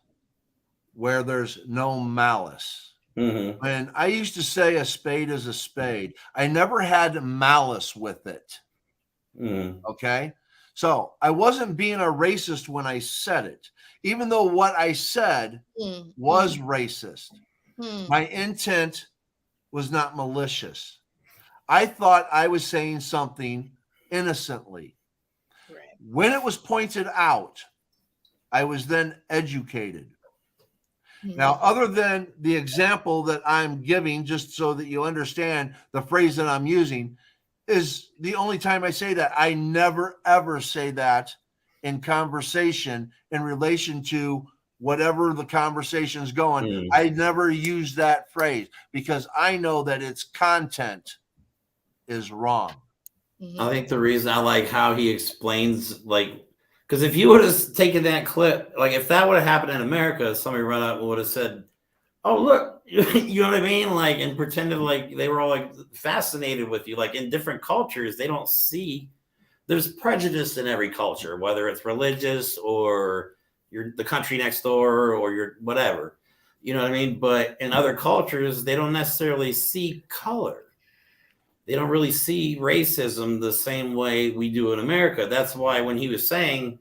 where there's no malice. Mm-hmm. And I used to say a spade is a spade. I never had malice with it. Mm-hmm. Okay. So I wasn't being a racist when I said it, even though what I said was racist. My intent was not malicious. I thought I was saying something innocently. Right. When it was pointed out, I was then educated. Now, other than the example that I'm giving, just so that you understand the phrase that I'm using, is the only time I say that. I never, ever say that in conversation in relation to whatever the conversation's going. I never use that phrase because I know that its content is wrong. I think the reason I like how he explains, like, because if you would have taken that clip, like if that would have happened in America, somebody run up and would have said, oh, look, you know what I mean? Like, and pretended like they were all like fascinated with you. Like in different cultures, they don't see, there's prejudice in every culture, whether it's religious or you're the country next door or you're whatever, you know what I mean? But in other cultures, they don't necessarily see color. They don't really see racism the same way we do in America. That's why when he was saying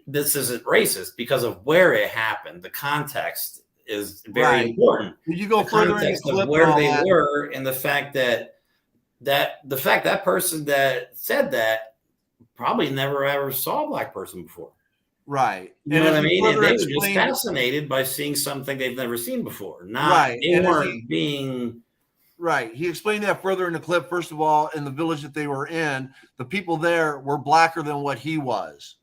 this isn't racist, because of where it happened, the context is very important. Did you go the further context in the of clip where they were, and the fact that person that said that probably never ever saw a black person before. Right. You know what I mean? And they were just fascinated by seeing something they've never seen before. Not they weren't being. Right. He explained that further in the clip. First of all, in the village that they were in, the people there were blacker than what he was.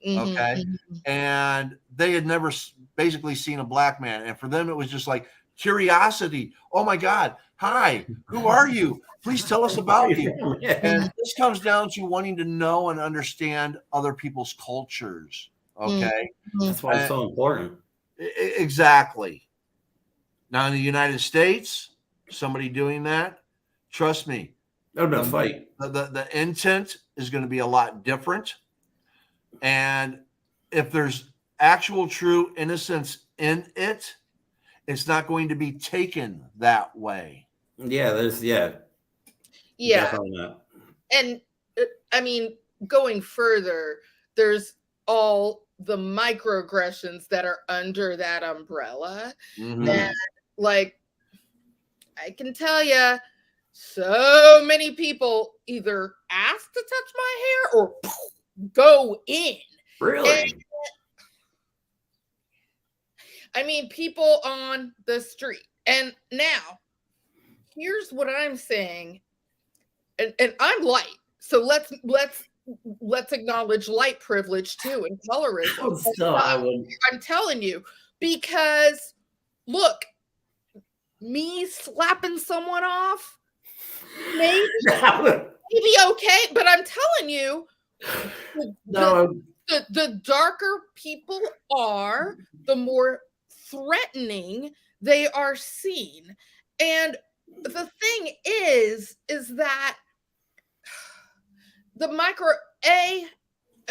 Okay. And they had never basically seen a black man. And for them, it was just like curiosity. Oh my God. Hi, who are you? Please tell us about you. And this comes down to wanting to know and understand other people's cultures. Okay. That's why it's so important. Exactly. Now in the United States, somebody doing that, trust me, no fight. The intent is going to be a lot different. And if there's actual true innocence in it, it's not going to be taken that way. Yeah, definitely not. And I mean, going further, there's all the microaggressions that are under that umbrella. And like, I can tell you, so many people either ask to touch my hair or go in. Really? And, I mean, people on the street. And now, here's what I'm saying. And I'm light. So let's acknowledge light privilege too and colorism. I'm telling you, because look, me slapping someone off maybe okay, but I'm telling you, No, The darker people are, the more threatening they are seen. And the thing is that the micro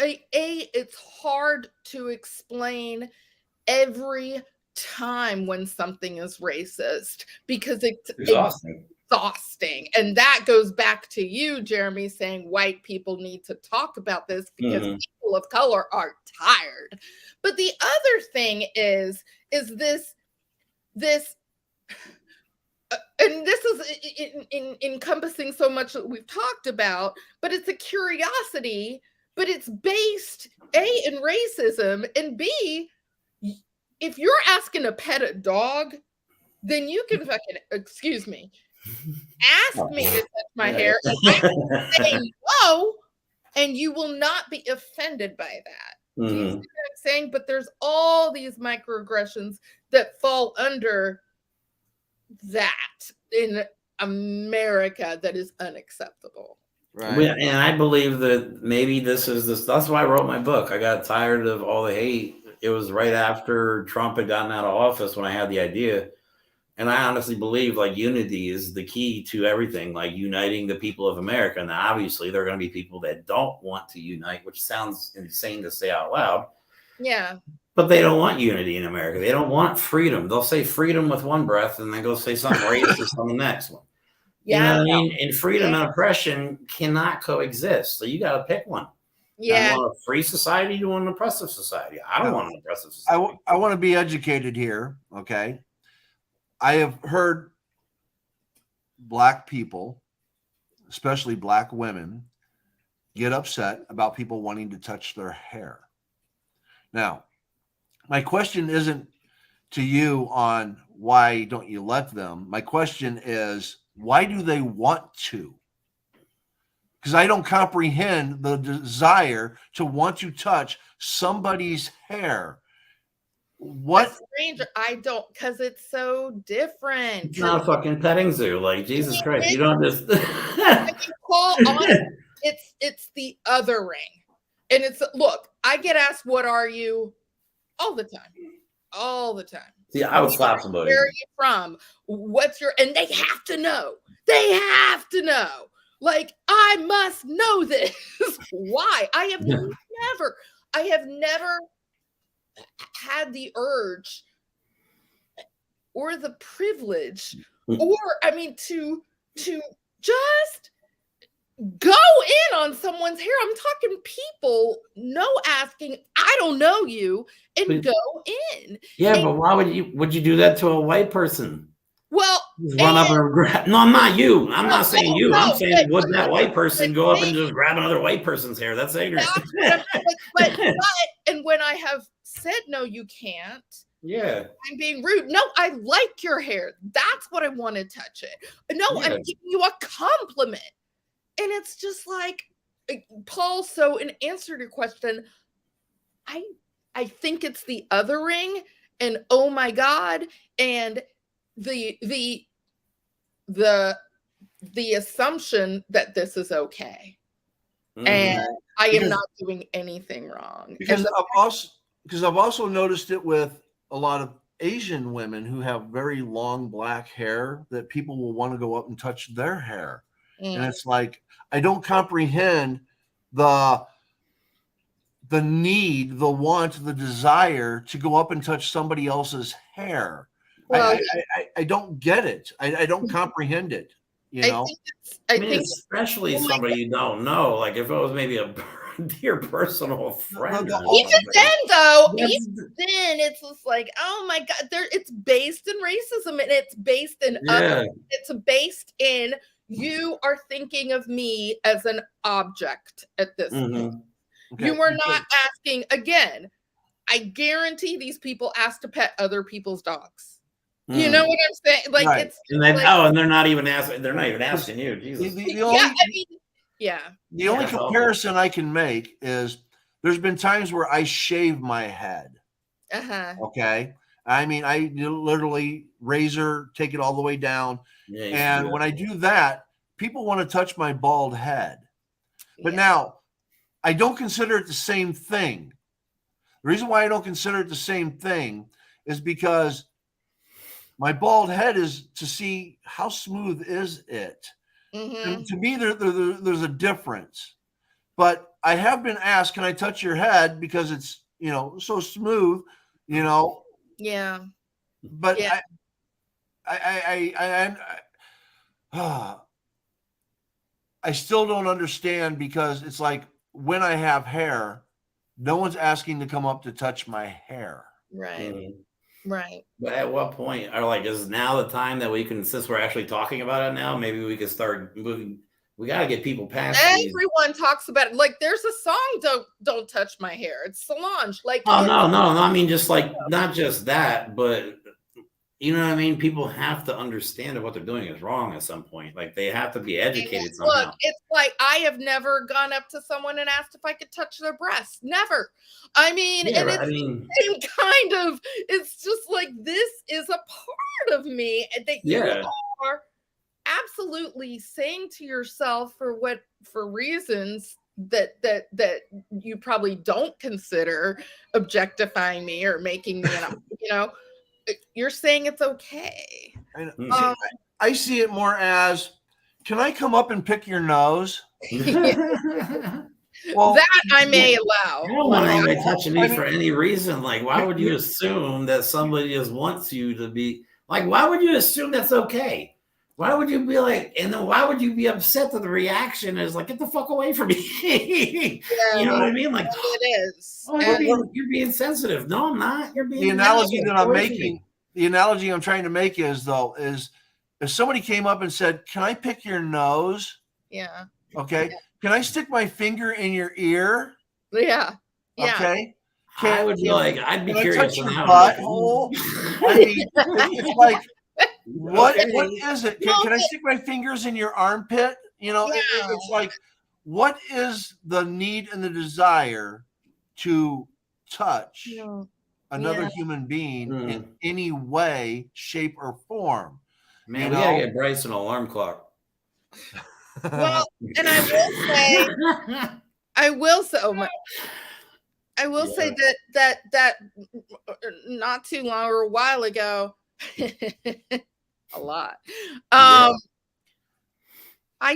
it's hard to explain every time when something is racist because it's exhausting. And that goes back to you, Jeremy, saying white people need to talk about this because people of color are tired. But the other thing is this and this is encompassing so much that we've talked about, but it's a curiosity, but it's based A, in racism, and B, if you're asking to pet a dog, then you can fucking, excuse me, ask me to touch my hair, and I will say no, and you will not be offended by that. Do you see what I'm saying? But there's all these microaggressions that fall under that in America that is unacceptable. Right. And I believe that maybe this. That's why I wrote my book. I got tired of all the hate. It was right after Trump had gotten out of office when I had the idea. And I honestly believe like unity is the key to everything, like uniting the people of America. And obviously there are going to be people that don't want to unite, which sounds insane to say out loud. Yeah. But they don't want unity in America. They don't want freedom. They'll say freedom with one breath and then go say something racist on the next one. Yeah. You know what I mean? And freedom and oppression cannot coexist. So you got to pick one. Yeah. You want a free society, you want an oppressive society. I don't want an oppressive society. I want to be educated here. Okay. I have heard Black people, especially Black women, get upset about people wanting to touch their hair. Now, my question isn't to you on why don't you let them. My question is, why do they want to? Because I don't comprehend the desire to want to touch somebody's hair. What? Stranger, I don't, because it's so different. It's not a fucking petting zoo. Like, Jesus Christ, you don't just call on it's the other ring. And it's, look, I get asked, what are you? All the time. All the time. See, I would slap somebody. Where are you from? What's your, and they have to know. They have to know. Like, I must know this. Why? I have never had the urge or the privilege or I mean to just go in on someone's hair. I'm talking people asking, I don't know you, and go in. Yeah, but why would you do that to a white person? Well, just run up and grab. No, I'm not you. I'm not saying you. I'm saying would that white person go up and just grab another white person's hair? That's ignorant. but and when I have said no, you can't. Yeah, I'm being rude. No, I like your hair. That's what I want to touch it. No, I'm giving you a compliment. And it's just like, Paul, so in answer to your question, I think it's the othering and oh my God, and the assumption that this is okay. And I am not doing anything wrong. Because I've also noticed it with a lot of Asian women who have very long black hair that people will want to go up and touch their hair. And it's like, I don't comprehend the need, the want, the desire to go up and touch somebody else's hair. Well, I don't get it. I don't comprehend it. You know, I think especially somebody you don't know. Like if it was maybe a dear personal friend. Even then, though, it's just like, oh my God, it's based in racism and it's based in it's based in you are thinking of me as an object at this point. Okay. You are not asking again. I guarantee these people ask to pet other people's dogs. You know what I'm saying? Like it's and then, and they're not even asking. They're not even asking you. Jesus. The only comparison I can make is there's been times where I shave my head. Okay. I mean, I literally razor, take it all the way down. And when I do that, people want to touch my bald head. But now I don't consider it the same thing. The reason why I don't consider it the same thing is because my bald head is to see how smooth is it. And to me, there's a difference. But I have been asked, can I touch your head because it's, so smooth, Yeah. But Yeah. I still don't understand because it's like when I have hair, no one's asking to come up to touch my hair. Right. Mm-hmm. Right. But at what point are like, is now the time that we can, since we're actually talking about it now, maybe we can start moving. We got to get people past these. Everyone talks about it. Like there's a song, don't touch my hair. It's Solange. Like, oh, no. I mean, just like, not just that, but you know what I mean? People have to understand that what they're doing is wrong at some point. Like they have to be educated somehow. Look, it's like I have never gone up to someone and asked if I could touch their breasts. Never. I mean, Yeah, and right. it's the same kind of, it's just like this is a part of me that you are absolutely saying to yourself for reasons that you probably don't consider objectifying me or making me you're saying it's okay. I see it more as, can I come up and pick your nose? Well, that I may allow. I don't want anybody touching me for any reason. Like, why would you assume that somebody just wants you to be like? Why would you assume that's okay? Why would you be like? And then why would you be upset that the reaction is like, get the fuck away from me? You know what I mean? Like, it is. Oh, you're being sensitive. No, I'm not. You're being. The analogy that I'm making, the analogy I'm trying to make is if somebody came up and said, "Can I pick your nose?" Yeah. Okay. Yeah. Can I stick my finger in your ear? Yeah. Yeah. Okay. I would be like, I'd be curious. Touch your butthole? I mean, it's like, what is it? Can I stick my fingers in your armpit? It's like, what is the need and the desire to touch another human being in any way, shape, or form? Man, we gotta get Bryce an alarm clock. Well, and I will say that not too long or a while ago, a lot. I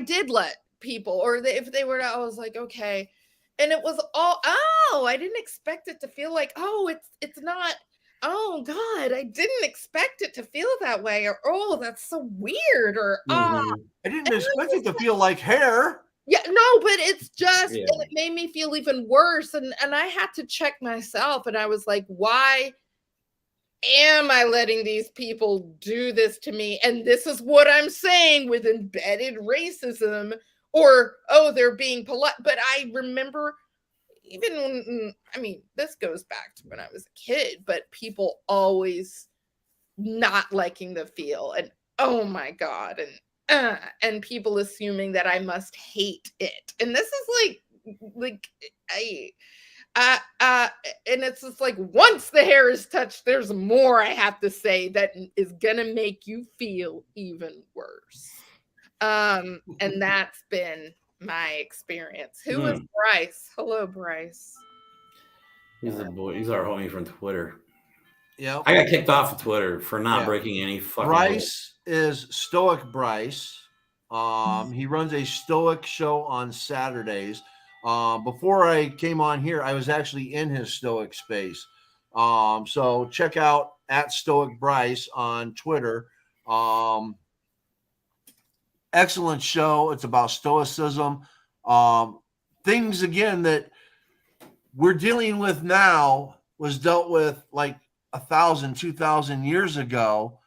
did let people, or if they were, I was like, okay, and it was all. Oh, I didn't expect it to feel like. Oh, it's not. Oh God, I didn't expect it to feel that way, or oh, that's so weird, or I didn't expect it to feel like hair. Yeah, no, but it's just, and it made me feel even worse, and I had to check myself, and I was like, why am I letting these people do this to me? And this is what I'm saying with embedded racism, or they're being polite. But I remember, even when, I mean, this goes back to when I was a kid, but people always not liking the feel, and oh my God, and people assuming that I must hate it. And this is like and it's just like, once the hair is touched, there's more I have to say that is gonna make you feel even worse. And that's been my experience. Who is Bryce? Hello, Bryce. He's a boy. He's our homie from Twitter. Yeah, I got kicked off of Twitter for not breaking any fucking. Bryce is Stoic Bryce. He runs a Stoic show on Saturdays. Before I came on here, I was actually in his Stoic space. So check out @Stoic Bryce on Twitter. Excellent show. It's about Stoicism. Things again that we're dealing with now was dealt with like 1,000, 2,000 years ago,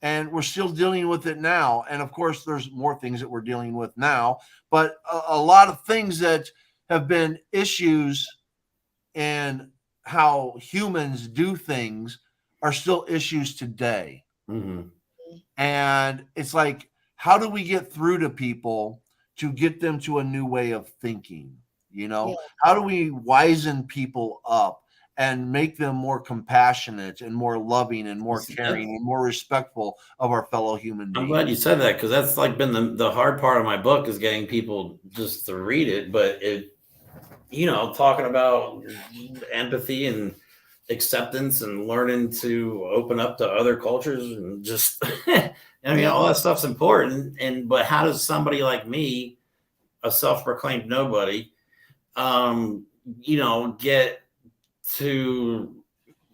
and we're still dealing with it now. And of course, there's more things that we're dealing with now, but a lot of things that have been issues in how humans do things are still issues today. And it's like, how do we get through to people to get them to a new way of thinking? How do we wisen people up and make them more compassionate and more loving and more caring and more respectful of our fellow human beings? I'm glad you said that, because that's like been the hard part of my book, is getting people just to read it. But talking about empathy and acceptance and learning to open up to other cultures and just, all that stuff's important. But how does somebody like me, a self-proclaimed nobody, get to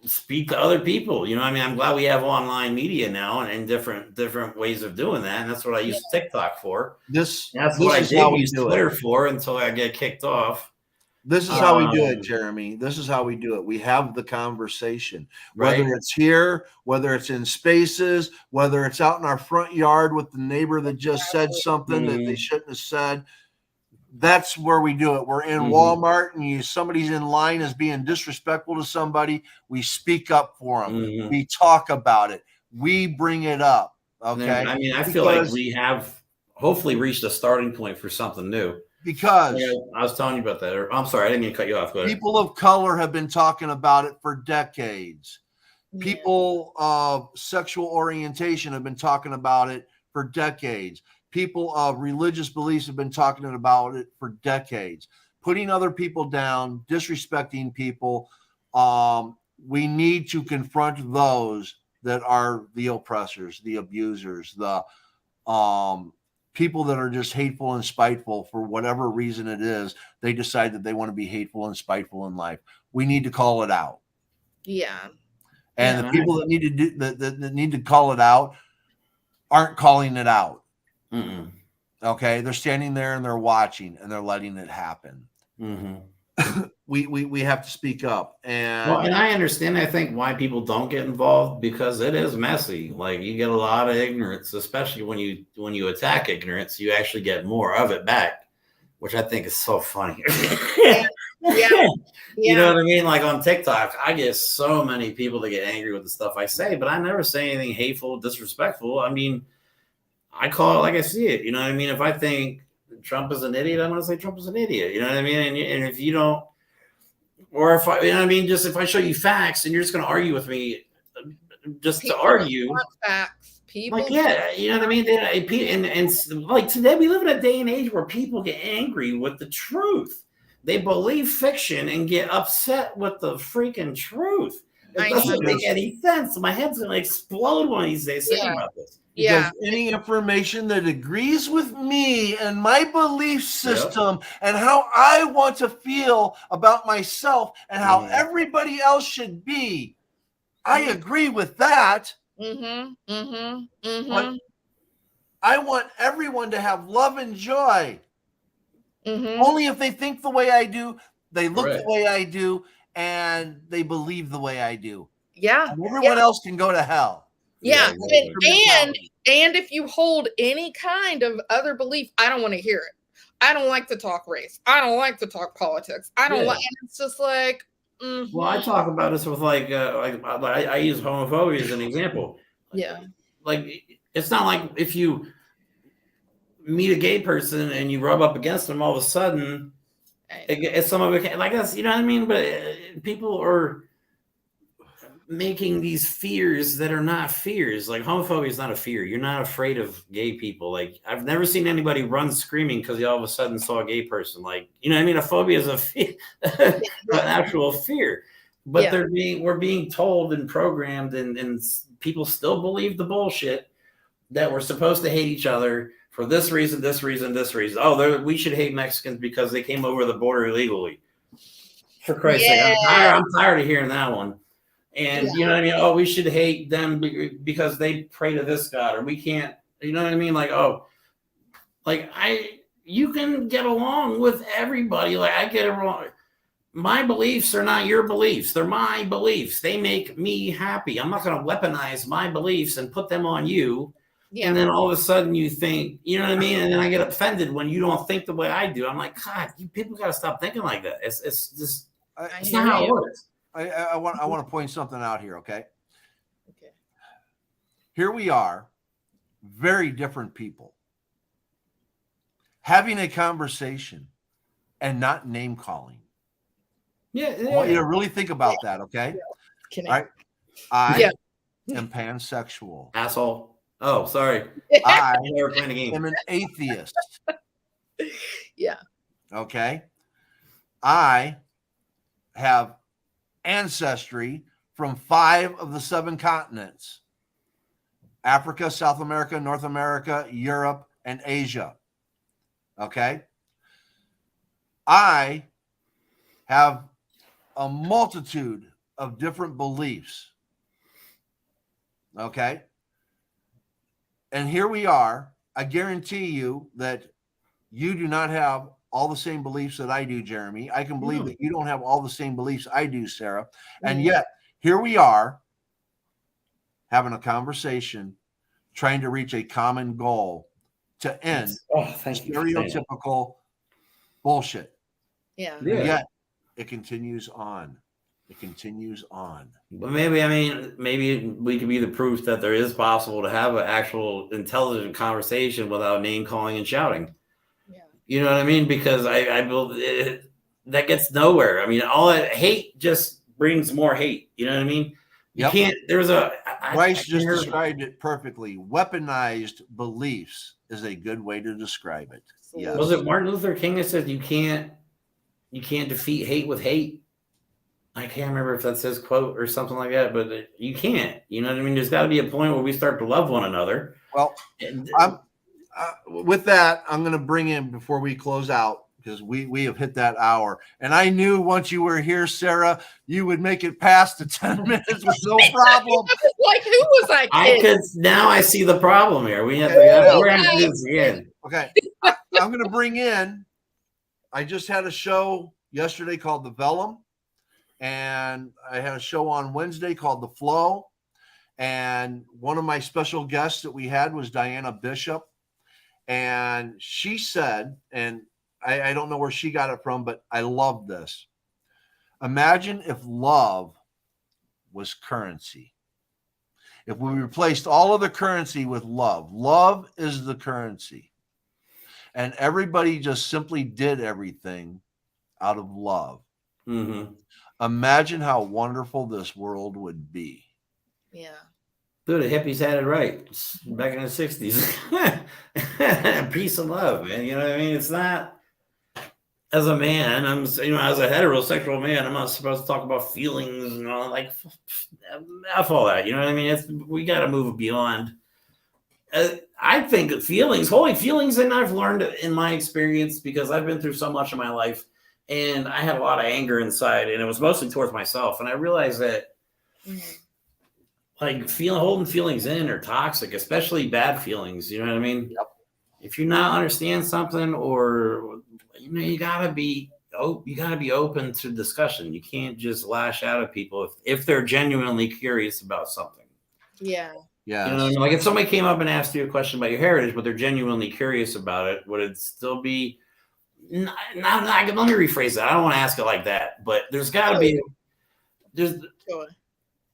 speak to other people? I'm glad we have online media now and different ways of doing that. And that's what I use TikTok for. That's what I did use Twitter for until I get kicked off. This is how we do it, Jeremy. This is how we do it. We have the conversation, whether Right. it's here, whether it's in spaces, whether it's out in our front yard with the neighbor that just said something that they shouldn't have said. That's where we do it. We're in Walmart and somebody's in line is being disrespectful to somebody. We speak up for them. We talk about it. We bring it up. Okay. I feel like we have hopefully reached a starting point for something new. Because I was telling you about that. I'm sorry, I didn't mean to cut you off. People of color have been talking about it for decades. People of sexual orientation have been talking about it for decades. People of religious beliefs have been talking about it for decades. Putting other people down, disrespecting people. We need to confront those that are the oppressors, the abusers, the people that are just hateful and spiteful for whatever reason it is. They decide that they want to be hateful and spiteful in life. We need to call it out. Yeah. And the people that need to do that need to call it out aren't calling it out. Okay, they're standing there and they're watching and they're letting it happen. We have to speak up. And I understand, I think, why people don't get involved, because it is messy. Like, you get a lot of ignorance, especially when you attack ignorance, you actually get more of it back, which I think is so funny. You know what I mean? Like on TikTok, I get so many people that get angry with the stuff I say, but I never say anything hateful, disrespectful. I call it like I see it. You know what I mean? If I think Trump is an idiot, I'm going to say Trump is an idiot. You know what I mean? And if you don't, or if just if I show you facts and you're just going to argue with me just People to argue. want facts. People, you know what I mean? And like today, we live in a day and age where people get angry with the truth. They believe fiction and get upset with the freaking truth. It doesn't make any sense. My head's going to explode one of these days thinking about this. Because any information that agrees with me and my belief system and how I want to feel about myself and how everybody else should be, I agree with that. But I want everyone to have love and joy. Only if they think the way I do, they look the way I do, and they believe the way I do. And everyone else can go to hell. And if you hold any kind of other belief, I don't want to hear it. I don't like to talk race. I don't like to talk politics. I don't like, and it's just like. Well, I talk about this with like I use homophobia as an example. Like it's not like if you meet a gay person and you rub up against them, all of a sudden, it's some of it like that's, you know what I mean. But people are making these fears that are not fears. Like homophobia is not a fear. You're not afraid of gay people. Like I've never seen anybody run screaming because they all of a sudden saw a gay person. Like, you know what I mean? A phobia is a fear, an actual fear. But we're being told and programmed, and people still believe the bullshit that we're supposed to hate each other for this reason, this reason, this reason. Oh, we should hate Mexicans because they came over the border illegally. For Christ's sake, I'm tired of hearing that one. And you know what I mean? Oh, we should hate them because they pray to this God, or we can't, you know what I mean? Like, you can get along with everybody. Like I get it wrong. My beliefs are not your beliefs. They're my beliefs. They make me happy. I'm not going to weaponize my beliefs and put them on you. And then all of a sudden you think, you know what I mean? And then I get offended when you don't think the way I do. I'm like, God, you people got to stop thinking like that. It's just, it's not how it works. I want to point something out here, okay? Here we are, very different people, having a conversation and not name calling. I want you to really think about that, okay? All right. I am pansexual. Asshole. Oh, sorry. I never playing a game. am an atheist. Yeah. Okay. I have ancestry from 5 of the 7 continents: Africa, South America, North America, Europe, and Asia. Okay. I have a multitude of different beliefs. Okay. And here we are. I guarantee you that you do not have all the same beliefs that I do, Jeremy. I can believe that you don't have all the same beliefs I do, Sarah. And yet, here we are having a conversation, trying to reach a common goal to end stereotypical bullshit. Yeah. And yet, it continues on. It continues on. But maybe we could be the proof that there is possible to have an actual intelligent conversation without name calling and shouting. Yeah. You know what I mean? Because I believe that gets nowhere. I mean, all that hate just brings more hate. You know what I mean? You can't. There's a. Bryce just described it perfectly. Weaponized beliefs is a good way to describe it. Yes. Was it Martin Luther King that said you can't defeat hate with hate? I can't remember if that's his quote or something like that, but you can't. You know what I mean? There's got to be a point where we start to love one another. Well, with that, I'm going to bring in, before we close out, because we have hit that hour. And I knew once you were here, Sarah, you would make it past the 10 minutes with no problem. Like, who was I kidding? Now I see the problem here. We have to, we're going to do this again. Okay. I'm going to bring in, I just had a show yesterday called The Vellum. And I had a show on Wednesday called The Flow. And one of my special guests that we had was Diana Bishop. And she said, and I don't know where she got it from, but I love this. Imagine if love was currency. If we replaced all of the currency with love. Love is the currency. And everybody just simply did everything out of love. Mm-hmm. Imagine how wonderful this world would be. Yeah. Dude, the hippies had it right back in the 60s. Peace and love, man. You know what I mean? It's not, as a man, as a heterosexual man, I'm not supposed to talk about feelings and all, like, F all that. You know what I mean? We got to move beyond. I think holy feelings, and I've learned in my experience, because I've been through so much in my life. And I had a lot of anger inside, and it was mostly towards myself. And I realized that, like, holding feelings in are toxic, especially bad feelings. You know what I mean? Yep. If you not understand something, or you gotta be open to discussion. You can't just lash out at people if they're genuinely curious about something. Yeah. Yeah. You know what I mean? Like, if somebody came up and asked you a question about your heritage, but they're genuinely curious about it, would it still be? Let me rephrase that. I don't want to ask it like that, but there's got to be.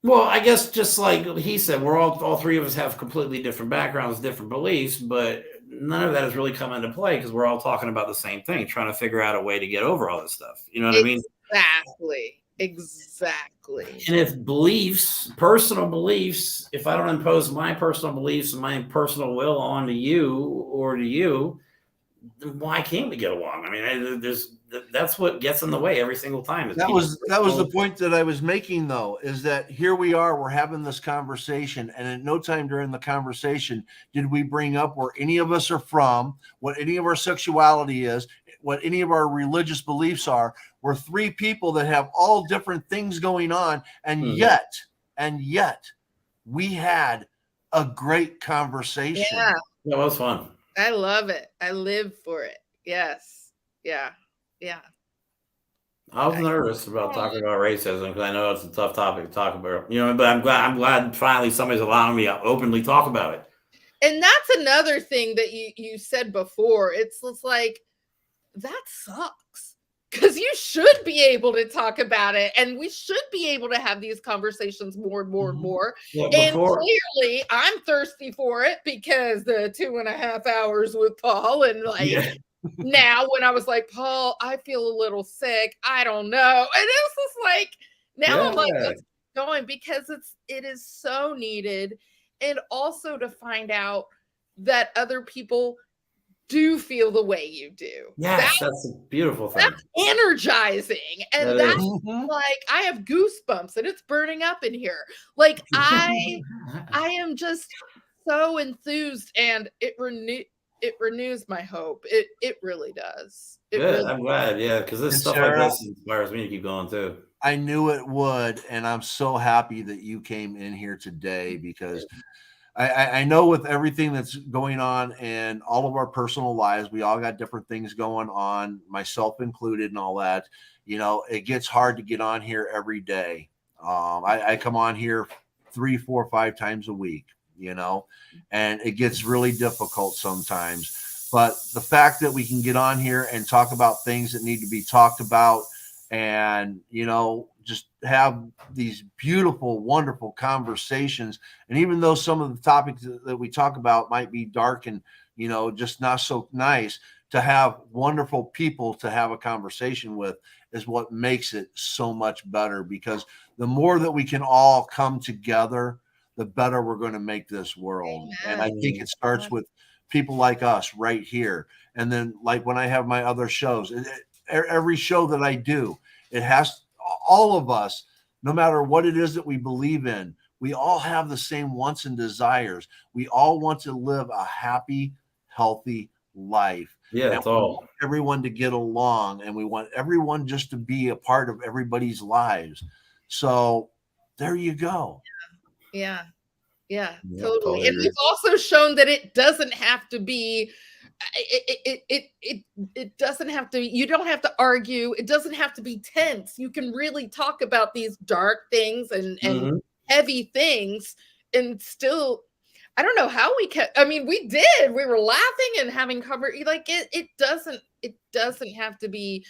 Well, I guess just like he said, we're all three of us have completely different backgrounds, different beliefs, but none of that has really come into play because we're all talking about the same thing, trying to figure out a way to get over all this stuff. You know what I mean? Exactly. And if personal beliefs, if I don't impose my personal beliefs and my personal will onto you or to you, why can't we get along? I mean, that's what gets in the way every single time. That was the point that I was making, though, is that here we are, we're having this conversation, and at no time during the conversation did we bring up where any of us are from, what any of our sexuality is, what any of our religious beliefs are. We're three people that have all different things going on, and yet we had a great conversation. Yeah, that was fun. I love it. I live for it. Yes. Yeah. Yeah. I was nervous about talking about racism because I know it's a tough topic to talk about, but I'm glad finally somebody's allowing me to openly talk about it. And that's another thing that you said before. It's like, that sucks. Because you should be able to talk about it, and we should be able to have these conversations more and more and more. Yeah, and clearly, I'm thirsty for it because the 2.5 hours with Paul, and now when I was like, Paul, I feel a little sick. I don't know, and it's just like now I'm like, let's keep going because it is so needed, and also to find out that other people do feel the way you do. Yes, that's a beautiful thing. That's energizing. And That that's is. like, I have goosebumps and it's burning up in here. Like I am just so enthused, and it renews my hope. It really does. It Good. really I'm glad. Yeah, because this And stuff Sarah, like this inspires me to keep going too. I knew it would, and I'm so happy that you came in here today because I know with everything that's going on in all of our personal lives, we all got different things going on, myself included, and all that. You know, it gets hard to get on here every day. I come on here 3, 4, 5 times a week, you know, and it gets really difficult sometimes. But the fact that we can get on here and talk about things that need to be talked about, and, you know, just have these beautiful, wonderful conversations. And even though some of the topics that we talk about might be dark and, you know, just not so nice, to have wonderful people to have a conversation with is what makes it so much better, because the more that we can all come together, the better we're going to make this world. And I think it starts with people like us right here. And then, like, when I have my other shows, every show that I do, it has all of us, no matter what it is that we believe in, we all have the same wants and desires. We all want to live a happy, healthy life. Yeah, that's all. Want everyone to get along, and we want everyone just to be a part of everybody's lives. So there you go. Yeah, Yeah, totally. totally And agree. we've also shown that it doesn't have to be. It doesn't have to. You don't have to argue. It doesn't have to be tense. You can really talk about these dark things and heavy things, and still. I don't know how we kept. I mean, we did. We were laughing and having cover. Like it doesn't have to be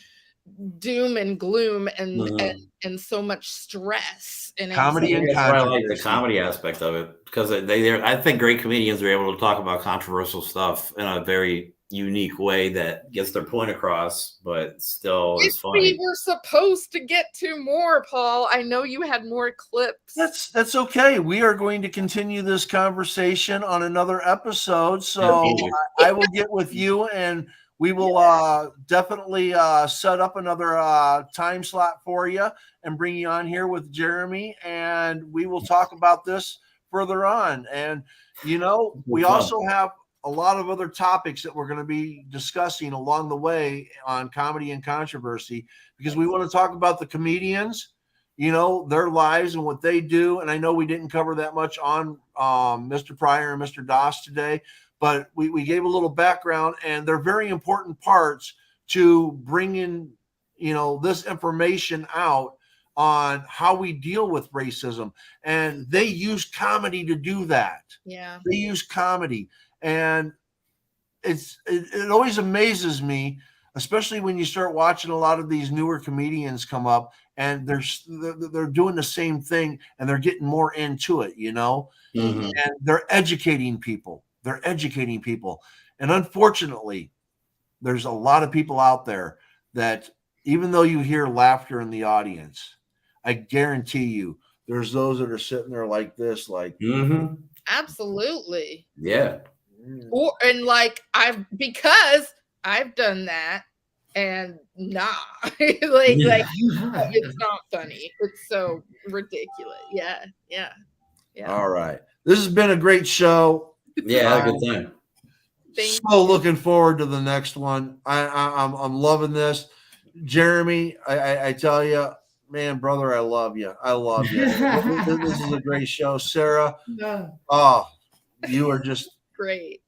doom and gloom and so much stress and Comedy and That's why I like the controversy. comedy aspect of it, because I think great comedians are able to talk about controversial stuff in a very unique way that gets their point across, but still is funny. We were supposed to get to more, Paul. I know you had more clips. That's okay. We are going to continue this conversation on another episode. So I will get with you, and we will definitely set up another time slot for you and bring you on here with Jeremy, and we will talk about this further on. And, you know, we also have a lot of other topics that we're going to be discussing along the way on Comedy and Controversy, because we want to talk about the comedians, you know, their lives and what they do. And I know we didn't cover that much on Mr. Pryor and Mr. Doss today, but we gave a little background, and they're very important parts to bring in, you know, this information out on how we deal with racism. And they use comedy to do that. Yeah. They use comedy. And it always amazes me, especially when you start watching a lot of these newer comedians come up, and they're doing the same thing, and they're getting more into it, you know, and they're educating people. They're educating people. And unfortunately, there's a lot of people out there that, even though you hear laughter in the audience, I guarantee you there's those that are sitting there like this, like, absolutely. Yeah. And like because I've done that, and it's not funny. It's so ridiculous. Yeah. All right. This has been a great show. Yeah, had a good time. So looking forward to the next one. I'm loving this. Jeremy, I tell you, man, brother, I love you. I love you. This is a great show. Sarah, oh, you are just great.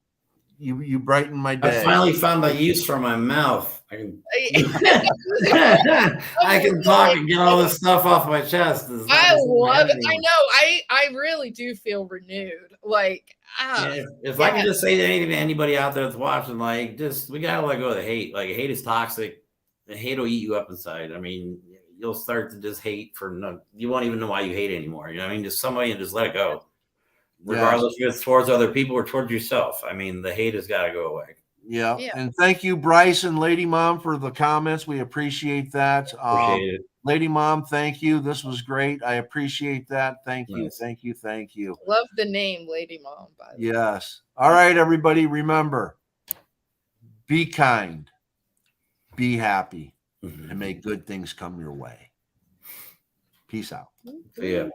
You brighten my day. I finally found a use for my mouth. I can talk and get all this stuff off my chest. I love it. I know. I really do feel renewed. Like, if I can just say anything to anybody out there that's watching, like, we gotta let go of the hate. Like, hate is toxic. The hate will eat you up inside. I mean, you'll start to just hate you won't even know why you hate anymore. You know what I mean? Just somebody, and just let it go. Regardless if it's towards other people or towards yourself. I mean, the hate has got to go away. Yeah. And thank you, Bryce and Lady Mom, for the comments. We appreciate that. Appreciate it. Lady Mom, thank you. This was great. I appreciate that. Thank you. Thank you. Thank you. Love the name Lady Mom, by the way. Yes. All right, everybody. Remember, Be kind, be happy, Mhm. and may good things come your way. Peace out. Yeah.